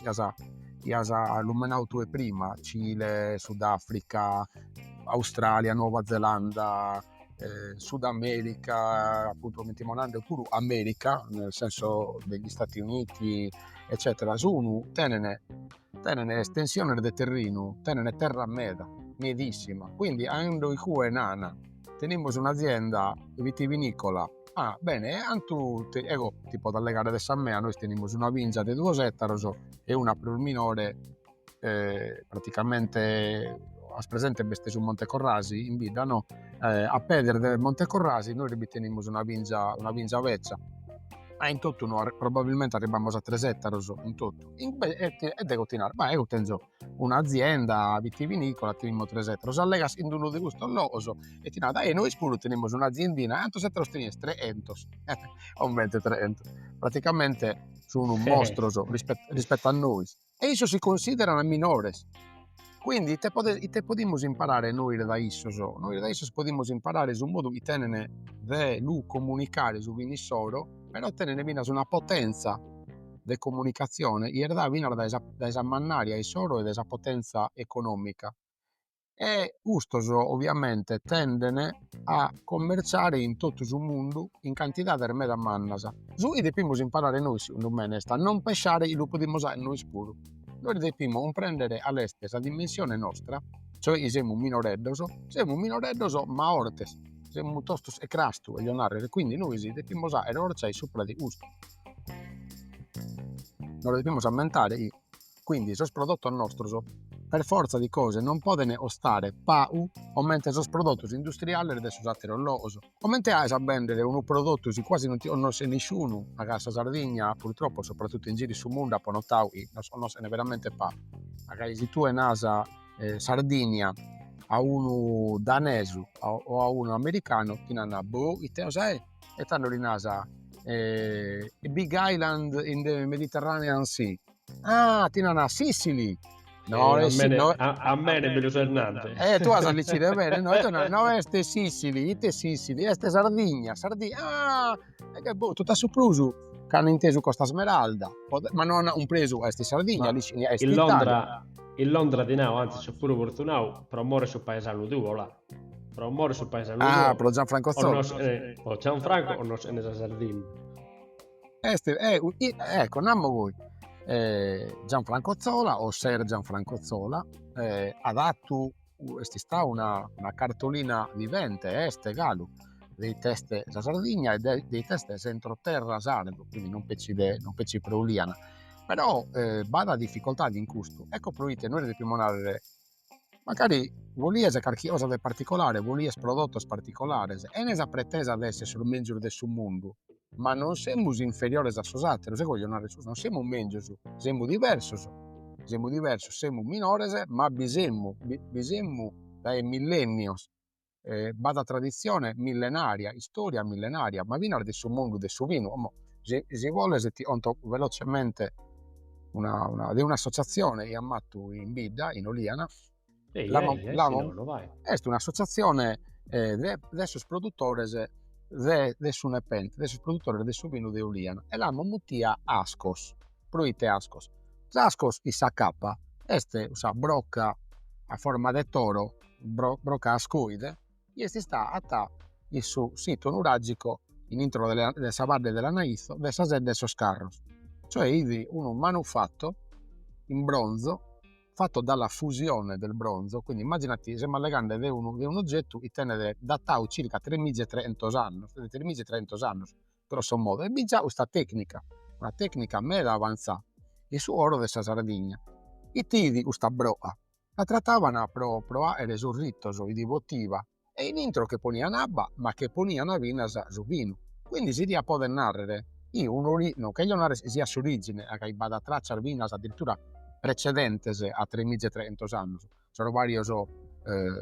iasa lumenauto e prima, Cile, Sudafrica, Australia, Nuova Zelanda, Sud America, appunto Mentimonando, oppure America, nel senso degli Stati Uniti, eccetera, sono tenene estensione del terreno, tenene terra medissima. Quindi, andando in cui nana, teniamo un'azienda vitivinicola. Ah, bene, antu, ecco, tipo dalle gare di San Mea, noi teniamo una vinza di 2 ettari e una per il minore, praticamente as presente beste su Monte Corrasi in vita, no? A pedere del Monte Corrasi noi riteniamo una vinza vecchia. In tutto probabilmente arriviamo a 3 ettari in tutto. E devo continuare, ma io tengo un'azienda vitivinicola, teniamo 3 ettari. Allega in uno di questo loso e ti nada, e noi spuro teniamo un'aziendina, antos ettari teniamo 300, aumenta 300. Praticamente sono un mostro rispetto a noi. E isso si considerano minores. Quindi te podemos imparare noi da issos. Noi da issos podemos imparare su modo di tenere de lu comunicare su vini soro però tenere vina una potenza de comunicazione, ierdà vina da esa mannaria e solo ed esa potenza economica. E custos ovviamente tendene a commerciare in tutto il mondo in quantità di meda mannasa. Su dobbiamo imparare noi, secondo me, a non pesciare il lupo di mosaico noi scuro. Noi dobbiamo comprendere all'estesa la dimensione nostra, cioè siamo minoreddoso ma ortes, siamo tostos e crastu e narrare, quindi noi dobbiamo usare orcia e sopra di gusto. Non lo dobbiamo ammentare, quindi sos prodotto nostro per forza di cose non possono ostare pau o mentre sos prodottos industriali ed sos ateroloso. O mentre hai a vendere un prodotto che quasi non c'è nessuno a casa Sardegna, purtroppo soprattutto in giri su mondo, a notau, non se ne veramente pa. Magari se tu è nasa Sardegna a uno danese o a uno americano, ti hanno boh, e t'hanno di nasa a big island in the Mediterranean Sea. Ah, ti hanno Sicily. No, no. A me ne Bello Fernante. Tu vas a licire bene, no, este Sicily, este Sardegna. Ah, che boh, tu t'ha sorpreso che hanno inteso Costa Smeralda, ma non un preso este Sardegna, in Londra di now, anzi c'è pure fortunato, per amore sul paesano tuo là. Per amore sul paesano tuo. Ah, per Gianfranco Zola. O Gianfranco o non se ne sa Sardegna. Ecco, andiamo voi. Gianfranco Zola o Ser Gianfranco Zola ha dato sta una cartolina vivente galo dei teste da Sardegna e dei teste centroterra sardo, quindi non peci preuliana, però bada difficoltà di incusto. Ecco proite noi dobbiamo narrare magari voliese qualcosa di particolare, volies prodottos particolares e nesa pretesa di essere sul meglio del suo mondo, ma non siamo inferiori a sos altri, non siamo meglio, siamo diversi, siamo minori, ma bisogna dai millennios, bada tradizione millenaria, storia millenaria, ma vino del suo mondo, del suo vino. Se vuole, se ti conto velocemente di un'associazione chiamata in Bidda, in Oliana, è un'associazione adesso produttori de su nepente, adesso produttori del suo vino di Oliana e l'hanno mutia Ascos, proite Ascos. Ascos isacapa este brocca a forma de toro, brocca ascoide, e si sta a il suo sito nuragico in intro delle savadde della Naizzo, de Sasede sos carros, cioè ivi uno manufatto in bronzo fatto dalla fusione del bronzo, quindi immaginati se mallegando di un oggetto e tenere datato circa 3.300 anni, grosso modo, e già questa tecnica, una tecnica mega avanzata, il suo oro della Sardegna. I tidi questa broa la trattavano per provare sul rittoso, i divotiva, e in intro che ponivano abba, ma che ponivano vino su vino. Quindi si dia poter narrare, non che io narrare sia su origine, che vada a traccia vino addirittura precedentes a 3.300 anni. Sono vari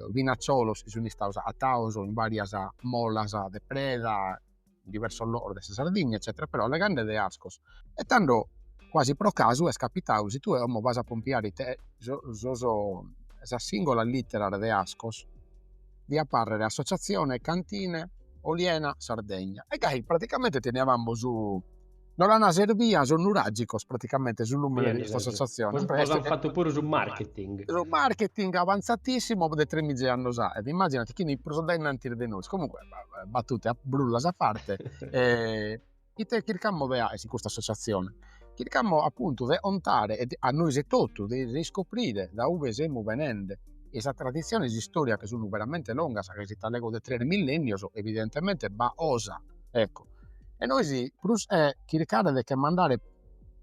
vinaciolos sono stati atados in varias molas de preda, diverso loro de Sardegna, eccetera, però le grandi de Ascos. E tanto quasi pro caso è capitato, se tu vas a pompiare esa singola lettera de Ascos, di apparere Associazione Cantine Oliena Sardegna. E che praticamente tenevamo su non la servia, sono nuragicos praticamente sul numero di questa associazione. Hanno fatto pure sul marketing. Sul marketing avanzatissimo di 3.000 anni fa. Immaginati chi ne prosdennanti di noi. Comunque, battute brulla a parte. E cercammo di questa associazione. Cercammo appunto di ontare a noi se tutto, di riscoprire da dove siamo venendo. Questa tradizione di storia che sono veramente lunga, che si tallego di 3 millenni, evidentemente va osa. Ecco. E noi cercare di mandare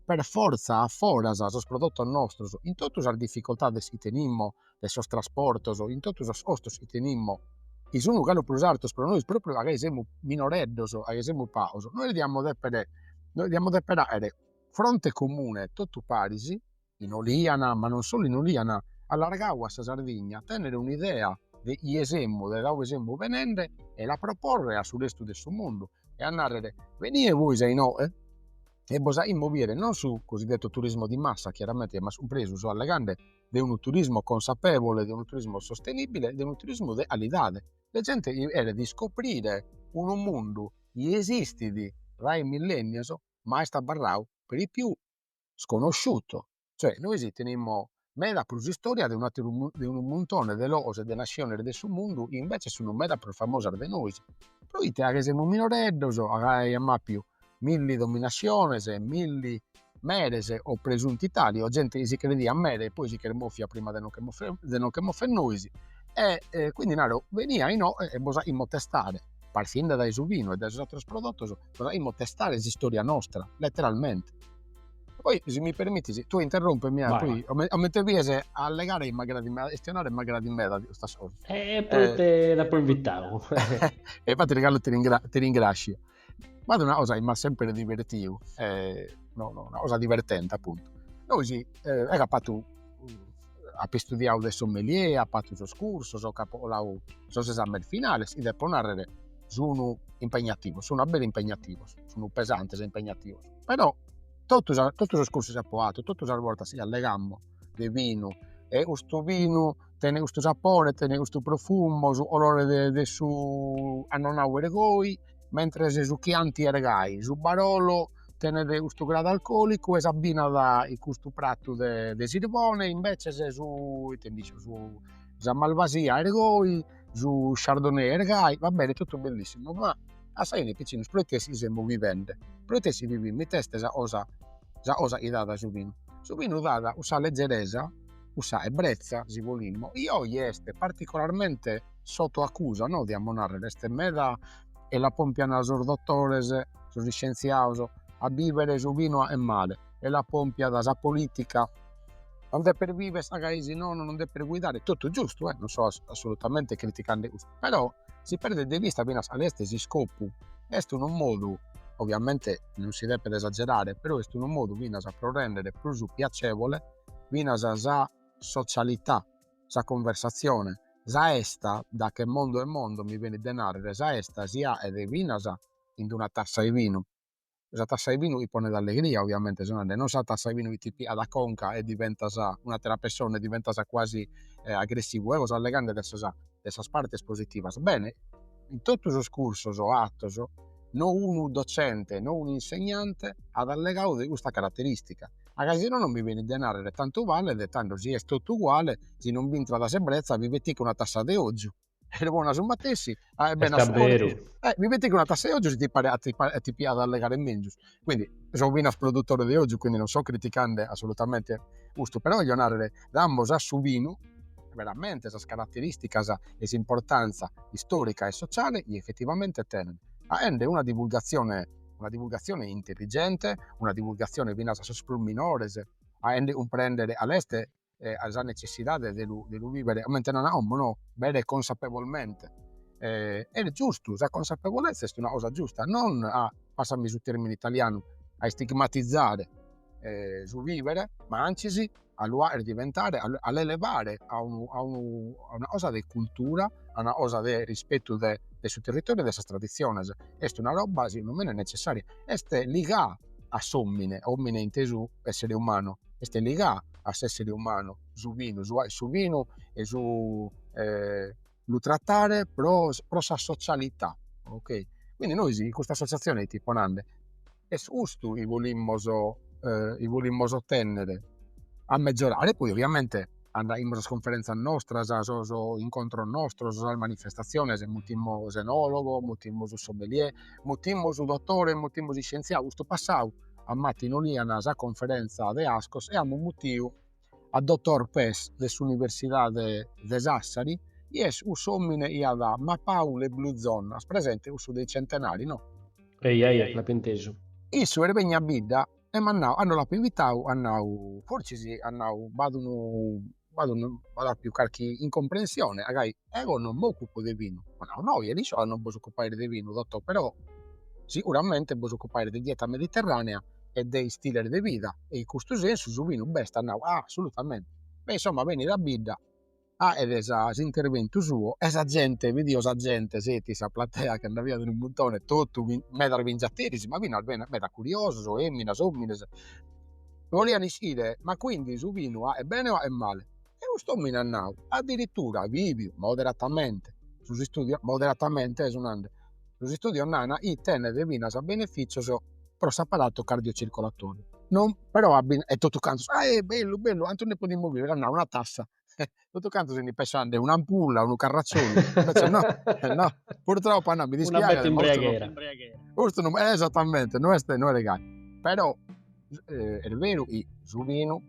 per forza a fora sos prodotti nostri, in tutte le difficoltà che tenimmo, del sos trasporti, in tutti i costos che tenimmo, che sono quello più alto per noi, proprio che siamo minoreddos, che siamo pauso. Noi dobbiamo avere fronte comune, tutto Parisi, in Oliana, ma non solo in Oliana, allargare a Sardegna, tenere un'idea di esempio, di dove siamo venendo e la proporre a sul resto del suo mondo. E a narrare, venite voi se no, e bisogna muovere non su cosiddetto turismo di massa, chiaramente, ma su preso su alle gambe di un turismo consapevole, di un turismo sostenibile, di un turismo di qualità. La gente era di scoprire un mondo, esistiti dai millenni, ma sta barrau per di più sconosciuto. Cioè, noi teniamo meda plus storia di un montone di cose, di nazioni del suo mondo, invece sono meda più famose di noi. Proite che siamo minoreddos, a più milli dominazioni, milli medes o presunti tali, o gente che si crede a mere e poi si crede moffia prima di non che moffe noi. Quindi naro, venia in e immo testare, partendo dai su vino e dai altri prodotti, immo testare la storia nostra, letteralmente. Poi, se mi permetti, tu interrompimi, Vai, vai. poi a mettere a legare in magari di me, a estionare in magari di me da questa sorta. E poi Eh, te la poi invitavo. e infatti regalo ti ringrazio. Ma è una cosa che mi ha sempre divertito, una cosa divertente appunto. Noi sì, era fatto, ha studiato del sommelier, ha fatto i suoi corsi, i suoi esami finali, e dopo narrare sono impegnativo, sono bello impegnativo, sono pesante e impegnativo. Però tutti i corsi si ha fatto, tutte le volte si allegamo di vino, e questo vino tiene questo sapore, tiene questo profumo, su olore di su annonau ergoi, mentre se su Chianti ergai, su Barolo tiene questo grado alcolico e si abbina da questo prato di Sirvone, invece se su Malvasia ergoi, su Chardonnay ergai, va bene, tutto bellissimo, ma assai nei piccini, perché si siamo vivendo, perché si vive, mi testa esa cosa i data su vino data usa leggerezza, usa ebbrezza, si volimmo. Io este particolarmente sotto accusa, no, di ammonare este meda e la pompiana sus dottores, sus scienziados, a vivere su vino è male, e la pompia da sa politica, non è per vivere, ragazzi, no, non è per guidare, tutto giusto, non sto assolutamente criticando, però si perde di vista, fino all'est si scopu, è un modo, ovviamente non si deve esagerare, però è un modo, fino a rendere più piacevole, fino a socialità, sa conversazione, sa esta, da che mondo è mondo mi viene denaro, sa esta sia ed è vino in una tassa di vino. La tassa di vino vi pone d'allegria, ovviamente, non sa tassa di vino ti pia da conca e diventa una terza persona e diventa quasi aggressivo, cosa allegando adesso dessa partes positivas. Bene, in tutti i corsi o attos, non un docente, non un insegnante ad allegare di questa caratteristica. A casino non mi viene denaro, tanto vale, tanto si è tutto uguale, se non vi entra da sebrezza, vi metti con una tassa di oggi. E le buona somma tessi, bene a Sta scuola, vero. mi metti con una tassa di oggi ti pia ad allegare in meno. Quindi sono un produttore di oggi, quindi non sto criticando assolutamente questo, però voglio narrare damos a su vino veramente questa caratteristica, questa importanza storica e sociale, e effettivamente tenen a rende una divulgazione intelligente, una divulgazione vinasa sus plus minores, a rende un prendere all'este la necessità di vivere, mentre non ha no, bere consapevolmente. È giusto, la consapevolezza è una cosa giusta, non a, passami sul termine italiano, a stigmatizzare su vivere, ma anzi a diventare, all'elevare a una cosa di cultura, a una cosa di rispetto del suo territorio e delle sue tradizioni. È una roba, secondo me, necessaria. È ligata a omine inteso essere umano, è ligata a essere umano, su vino e su lo trattare pro sa socialità, ok? Quindi noi in questa associazione tipo Nande è giusto i volimmo ottenere a maggiorare, poi ovviamente andremo a conferenza nostra, incontro nostro, a manifestazione, se mutimmo enologo, mutimmo su sommelier, mutimmo su dottore, mutimmo su scienziato, questo passato a mattino lì a una conferenza de Ascos e abbiamo motivo a dottor Pes dell'Università de Sassari, yes, usomine iada ma Paule Blue Zone, presente uso dei centenari, no? Ehi, la penteso. Isso era bene a bidda e hanno la invitato, hanno forse sì, hanno vado a più qualche incomprensione, magari io non mi occupo di vino, ma no, io lì non posso occupare di vino, dottor, però sicuramente posso occupare di dieta mediterranea e dei stili di vita e in questo senso su vino besta, no, assolutamente. Beh, insomma, vieni da bidda ed intervento suo, esa gente, vedi esa gente, senti, sa platea che andava via in un montone, tutto, meda vingiateri, ma vino almeno, meda curioso, so eminas, omines, volevano dire, ma quindi su vino è bene o è male? E non sto minannau, addirittura vivi moderatamente, su si studia moderatamente, esonando, Lo studio nana i tene de vinas a beneficio pro s'apparato cardiocircolatorio. Non, però è tutto canto, bello, bello, anche ne potremmo vivere, no, una tassa. Tutto canto se ne pensando un'ampulla, un carrazzone, invece no, no, purtroppo no, mi Una bella dispiace, ma imbriaghera. questo non, esattamente, non è ragazzi. Però è vero, su vino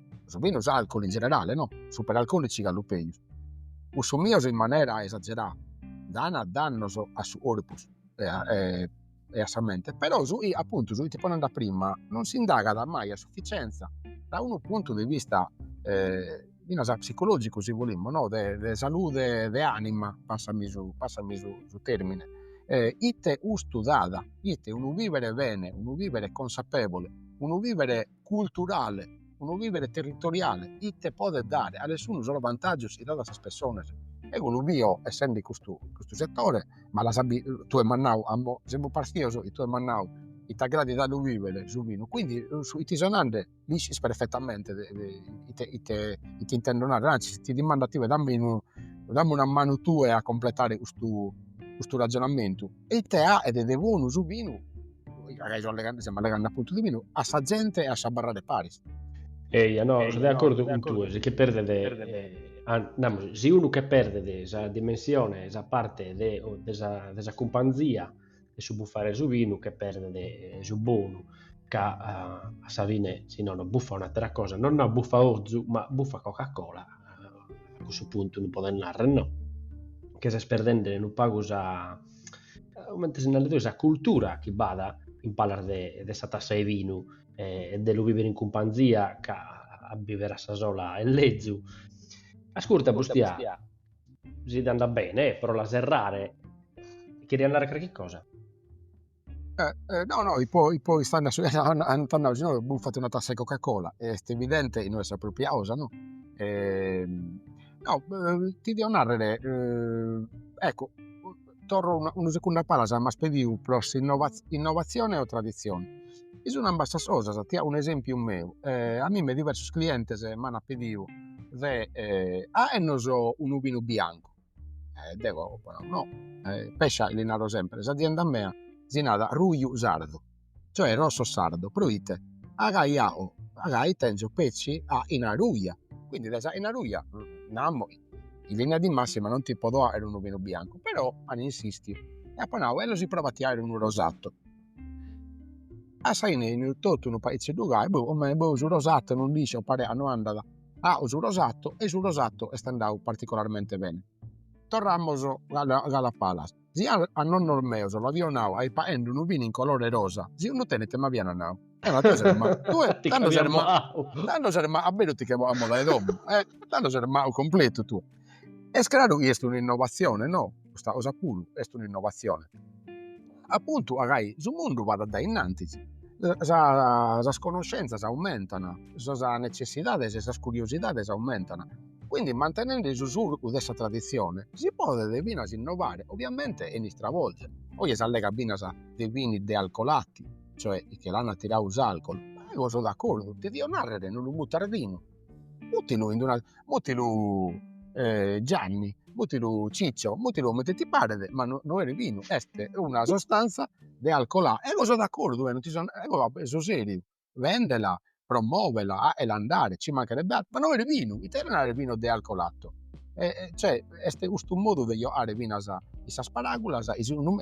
alcol in generale, no? Superalcolici galupeius. Usumios in maniera esagerata, dannoso a su corpus e a sa mente. Però appunto, su tipo da prima, non si indaga da mai a sufficienza da un punto di vista psicologico, se vogliamo, no? De salute, de anima, passami su termine. Ite ustudada, ite un vivere bene, un vivere consapevole, un vivere culturale, un vivere territoriale, ite può dare a nessuno solo vantaggio si dà da queste persone. E quello mio, essendo in questo settore, ma la sabi, tu e Mannau, siamo partiti, tu e Mannau, i gradi da vivere su vino, quindi i tisonande lì si perfettamente, ti intendono, anzi ti dimanda dammi una mano tua a completare questo ragionamento. E te ha ed è buono su vino, siamo legando appunto di vino, a sa gente e a sa barrare paris. No, sono d'accordo con tu, che perde se uno che perde esa dimensione, esa parte desa companzia e su buffare su vino che perde su buono, che a Savine si non buffa un'altra cosa, non buffa Ozu, ma buffa Coca-Cola. A questo punto non può narrare, no? Che si perdendo non pago esa cultura che vada in parlare di tassa di vino e dello vivere in compagnia che a vivere a sola e legge. Ascolta, Bustia, si andà bene, però la serrare chiedi andare a qualche cosa. No, poi stanno no, buffate una tassa di Coca-Cola, è evidente in nostra propria cosa, no? No, ti devo narrare, ecco, torno una seconda parola, ma spediu plus innovazione o tradizione. È una bassa cosa, ti ha un esempio mio. A me diversi clienti mi hanno pedido e non so un vino bianco. Devo, no, pescia li narro sempre, l'azienda mea si nada ruiu sardo, cioè rosso sardo, proite, agai tengo pezzi a inaruia, quindi da inaruia, namo, in linea di massima non ti può dare un vino bianco, però hanno insisti, e poi lo si prova a tirare un rosato. A sai in tutto un paese dugai, su rosato non dice, pare hanno andata, su rosato e sul rosato è andato particolarmente bene. Tornamos alla palas. Si a nonno meo lo avvionau ai paendo un vino in colore rosa. Si non tenete ma viene nau. Tanto serma a bello ti che amo dai domo. Tanto serma completo tu. E scraro è un'innovazione, no? Questa cosa pure è un'innovazione. Appunto, agai, sul mondo vada da innanzi. Le conoscenze aumentano, le necessità, le curiosità aumentano. Quindi mantenendo il sussurro di questa tradizione si può delle vinas innovare, ovviamente e ne stravolge. Oggi si allega vinas dei vini dealcolati, cioè che l'hanno tirato alcol. Ma io sono d'accordo, ti devo narrare, non lo buttare vino. Buttilo in una... Buttilo Gianni, buttilo Ciccio, buttilo come ti pare, ma non è vino, è una sostanza dealcolata. E io sono d'accordo, non ti sono... sono serio, vendela, promuovela e l'andare, ci mancherebbe altro, ma non è vino, italiano è vino dealcolato. Cioè, è questo modo di fare vino a paragulas,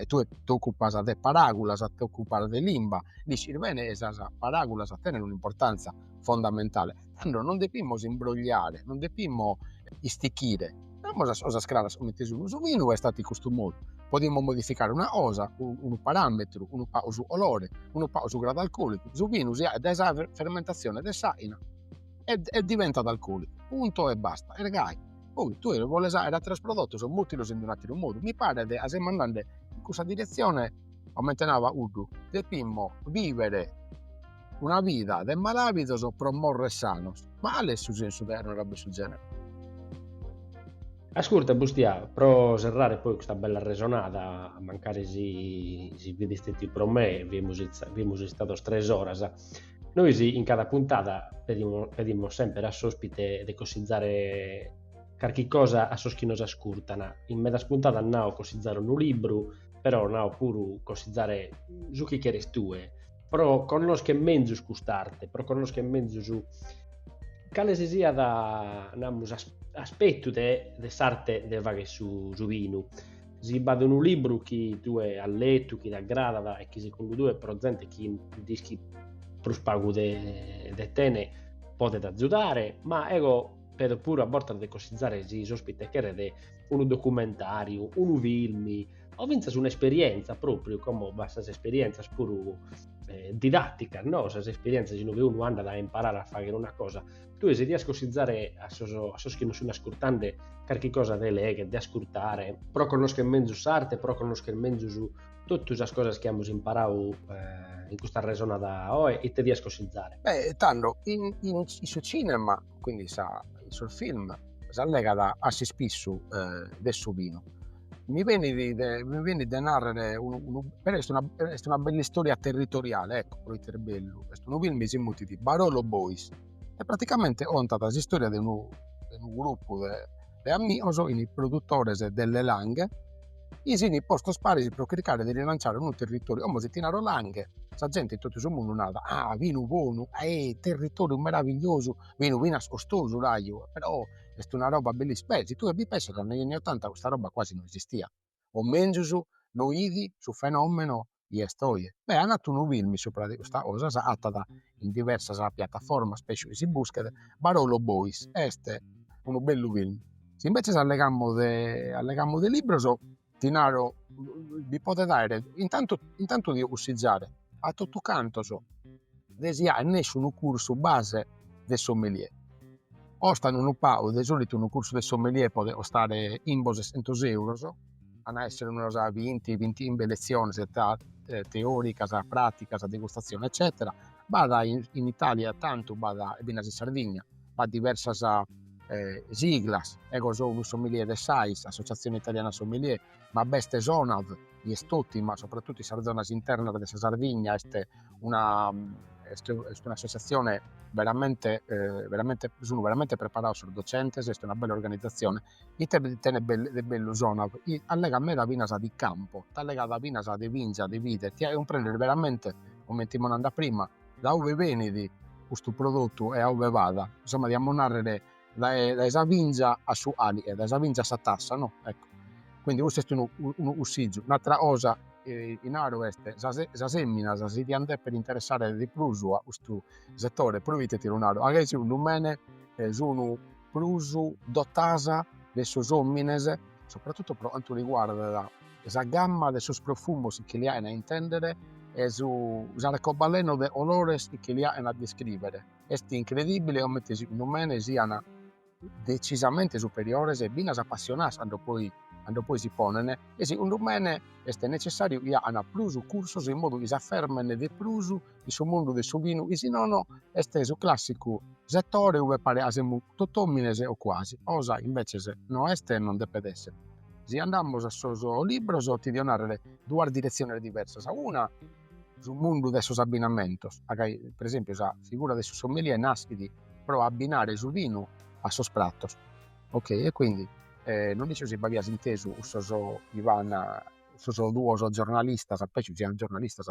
tu occupas de paragulas, tu occupas de limba, dici bene, esas paragulas tenen un'importanza fondamentale. Allora, non dobbiamo imbrogliare, non dobbiamo isticchire. Vamos a cosas claras, su vino è stato in questo modo. Possiamo modificare una cosa, un parametro, un po' su olore, un po' su grado alcolico. Su vino si ha desa fermentazione desaina e diventa alcolico. Punto e basta. E ragazzi, poi tu vuoi usare altri prodotti, sono molti in un altro modo. Mi pare che stiamo andando in questa direzione, aumentava Ugo, dobbiamo vivere una vita del malavido promuovere sano. Ma è su senso di una roba del genere. Ascolta, Bustia, pro serrare poi questa bella resonata, mancare si vede stati per me, abbiamo stato 3 ore. Noi in cada puntata pedimos sempre a ospite di cosizzare qualche cosa a sos chi nos ascoltano. In mezza puntata andavo a cosizzare un libro, però no, pure cosizzare su chi chieres tu, però conosco menzus custarte, però conosco menzus su cale si sia da namus aspetto de s'arte de vaghe su vinu. Si bada un libro chi tu a letto, chi t'aggrada e chi secondo tu è pro gente chi dischi prus pagu de tene pote aiutare, ma ego vedo pure a volte de cosizzare si sospite che de un documentario, un film, o vinzas un'esperienza proprio, come bastas esperienze pure didattica, no? Queste esperienze dove uno anda a imparare a fare una cosa, tu se riesci a cosizzare a sos che non sono ascoltando qualche cosa delle che di ascoltare, però conosco il mezzo arte, però conosco il mezzo su tutte le cose che abbiamo imparato in questa regione da oggi e te riesco a cosizzare. Tanto, su cinema, quindi sul film, si allega da assi spesso del suo vino. Mi viene di narrare è una bella storia territoriale, ecco, per il bello. Questo un film si muti di Barolo Boys. E praticamente conta la storia di un gruppo di amici, i produttori delle langhe, i sini posto sparisi per cercare di rilanciare un territorio, come si tinaro langhe, sa gente in tutto il mondo nata, vino buono, territorio meraviglioso, vino costoso, dai, però è una roba bellissima. Se tu pensi che negli anni 80 questa roba quasi non esisteva, o meno su noidi, su fenomeno di storie. Hanno fatto un film sopra di questa cosa, fatta in diverse piattaforme, specie si busca, Barolo Boys, este un bello film. Se invece allegamo de libro, Tinaro vi potete dare intanto di usare a tutto canto desia nessun corso base del sommelier. O stanno un pao, di solito un corso del sommelier può stare in 600 euro, a essere una 20 lezioni, teorica, pratica, degustazione, eccetera. Vada in Italia tanto, vada in Sardegna, va diverse siglas, ego sono un sommelier del SAIS, Associazione Italiana Sommelier, ma beste zonas, gli stutti, ma soprattutto le zone interne della Sardegna, è un'associazione sono veramente preparato sul docente, è una bella organizzazione. I tene bello zona, allega a me da vinasa di campo, allega da vinasa di vinza, di vite, ti è un prendere veramente, come ti andando prima, da dove veni questo prodotto e a dove vada, insomma di ammonare da esa vinza a su ali e da esa vinza a tassa, no? Ecco. Quindi questo è un ussiggio. Un'altra cosa in aro è la semmina, si ti andè per interessare di più a questo settore, provate un aro. Adesso un lumene sono più dotata le sue sommines, soprattutto per quanto riguarda la gamma dei suoi profumi che li ha a intendere e su l'arcobaleno di olores che li ha a descrivere. È incredibile come un lumene siano decisamente superiore e ben appassionati quando poi si pongono e secondo me è necessario che hanno più corsi in modo che si affermano di più il suo mondo del suo vino e se no è un classico settore dove pare che siamo tutti uomini o quasi, cosa invece se non è non deve essere. Se andiamo a questo libro ti devo dare due direzioni diverse, una sul mondo dei suoi abbinamenti, per esempio la figura del sommelier nasce di però abbinare il vino a suoi piatti, ok? E quindi non dice se abbiamo inteso sono due giornalisti, sapete che giornalisti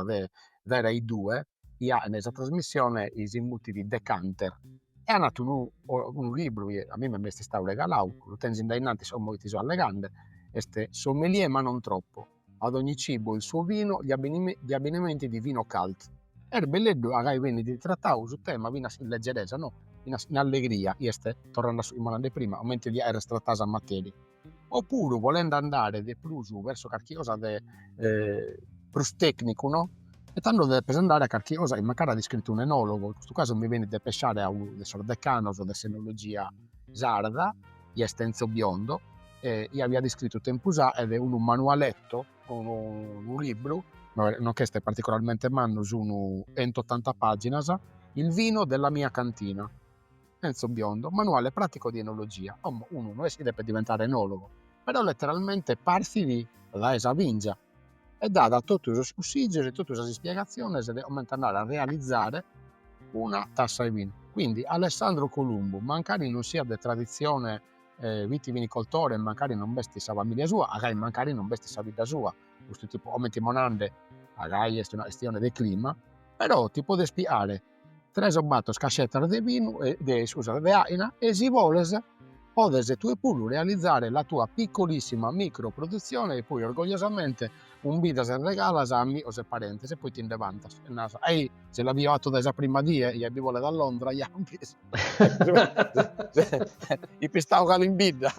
da Rai 2, e nella trasmissione i muti di Decanter. E hanno dato un libro, a me mi è stato regalato, lo tengo in dainanti, sono molti allegando, sommelier ma non troppo. Ad ogni cibo il suo vino, gli abbinamenti di vino cult. È bello, magari vieni di trattare sul tema, vino in leggerezza, no? In allegria, tornando a prima, mentre gli era trattata a materia. Oppure, volendo andare di più verso qualcosa di più tecnico, no? E tanto deve andare a qualcosa che magari ha descritto un enologo, in questo caso mi viene da pesciare a un decano di senologia sarda, Enzo Biondo, e aveva descritto tempo fa ed è un manualetto, un libro, non che è particolarmente manno, sono 180 pagine, il vino della mia cantina. Enzo Biondo, manuale pratico di enologia. Uno non si deve diventare enologo, però letteralmente parti di la esa vingia e dà tutti i consigli e tutte le spiegazioni e andare a realizzare una tassa di vino. Quindi Alessandro Colombo, magari non sia di tradizione vitivinicoltore, magari non vesti sa famiglia sua, magari non vesti sa vita sua, questo tipo, come ti monande, magari è una questione del clima, però ti può spiegare tre sobatto scascetta di vino, di aina, e si vuole, potete tu e pure realizzare la tua piccolissima microproduzione e poi orgogliosamente un vita se regala a amici o se parenti, e poi ti indevanta. Ehi, se l'abbiamo fatto da prima di e abbiamo da Londra, i pistavo in bidda,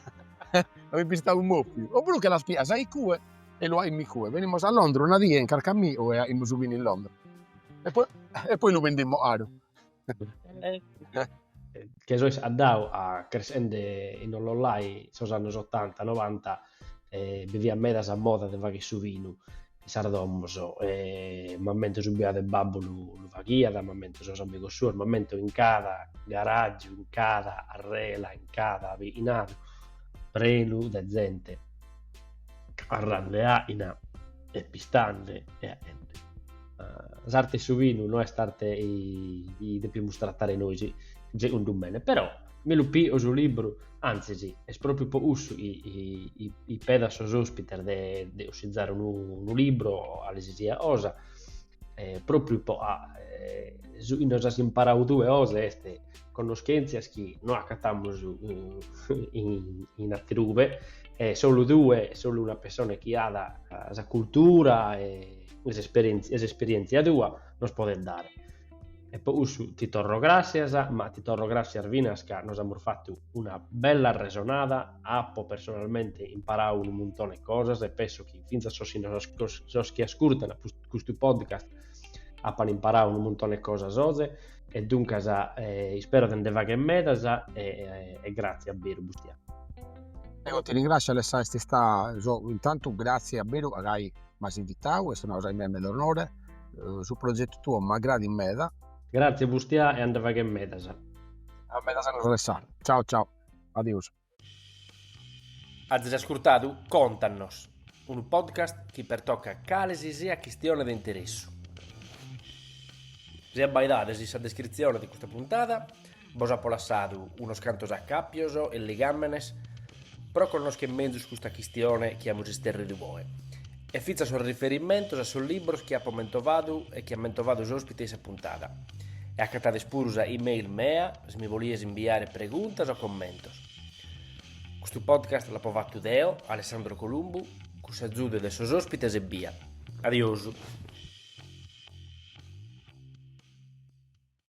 avevi pistato un muffio, oppure che la spia, sai cue e lo hai in cue. Venimmo a Londra una dia in Carcamì o in Musubini in Londra e poi lo vendemmo aro. Che so andavo a crescere in online sono anni 80 90 vivia a me da moda de vaghi su vino sardommoso momento subia de babbo lu vaghia da momento so amico suo momento in cada garage in cada arrela in cada vinato prenu de gente arrande aina e pistande e sarte su vino non è starte i dobbiamo trattare noi un bene, però me lo pi sul libro, anzi sì, è proprio po' uso i pedasos ospiter de usare un libro all'esia osa, proprio po' noi si imparau due cose, este conoscenze che noi accattiamo in attrube, solo due, solo una persona che ha la cultura e le esperienze a due non si può dare. E poi ti torno grazie, ma ti torno grazie a Vinas che noi abbiamo fatto una bella resonata, appo personalmente imparato un montone di cose e penso che fin da che ascoltano questo podcast abbiano imparato un montone di cose e dunque spero che andava che meda e grazie a Biru Bustia. Ti ringrazio Alessandro, intanto grazie a Biru, hai mi invitato, è una cosa in me d'onore, sul progetto tuo magari in meda. Grazie Bustia e andava che meda. A meda Alessandro. Ciao ciao, adios. Avete ascoltato Contanos, un podcast che per tocca calesi sia questione di interesse. Se abbaidate la descrizione di questa puntata, vos ha lasciato uno scanto a cappioso e legamenes, però conosco mezzo questa questione che abbiamo sterri di voi. E fizza sul riferimento sul libro che ha commentato e che ha mentovato os ospiti questa puntata. E accattate spurus a email mea se mi volete inviare pregunte o commenti. Questo podcast l'ha provato Deo, Alessandro Columbu, con l'aiuto dei suoi ospiti e via. Adios.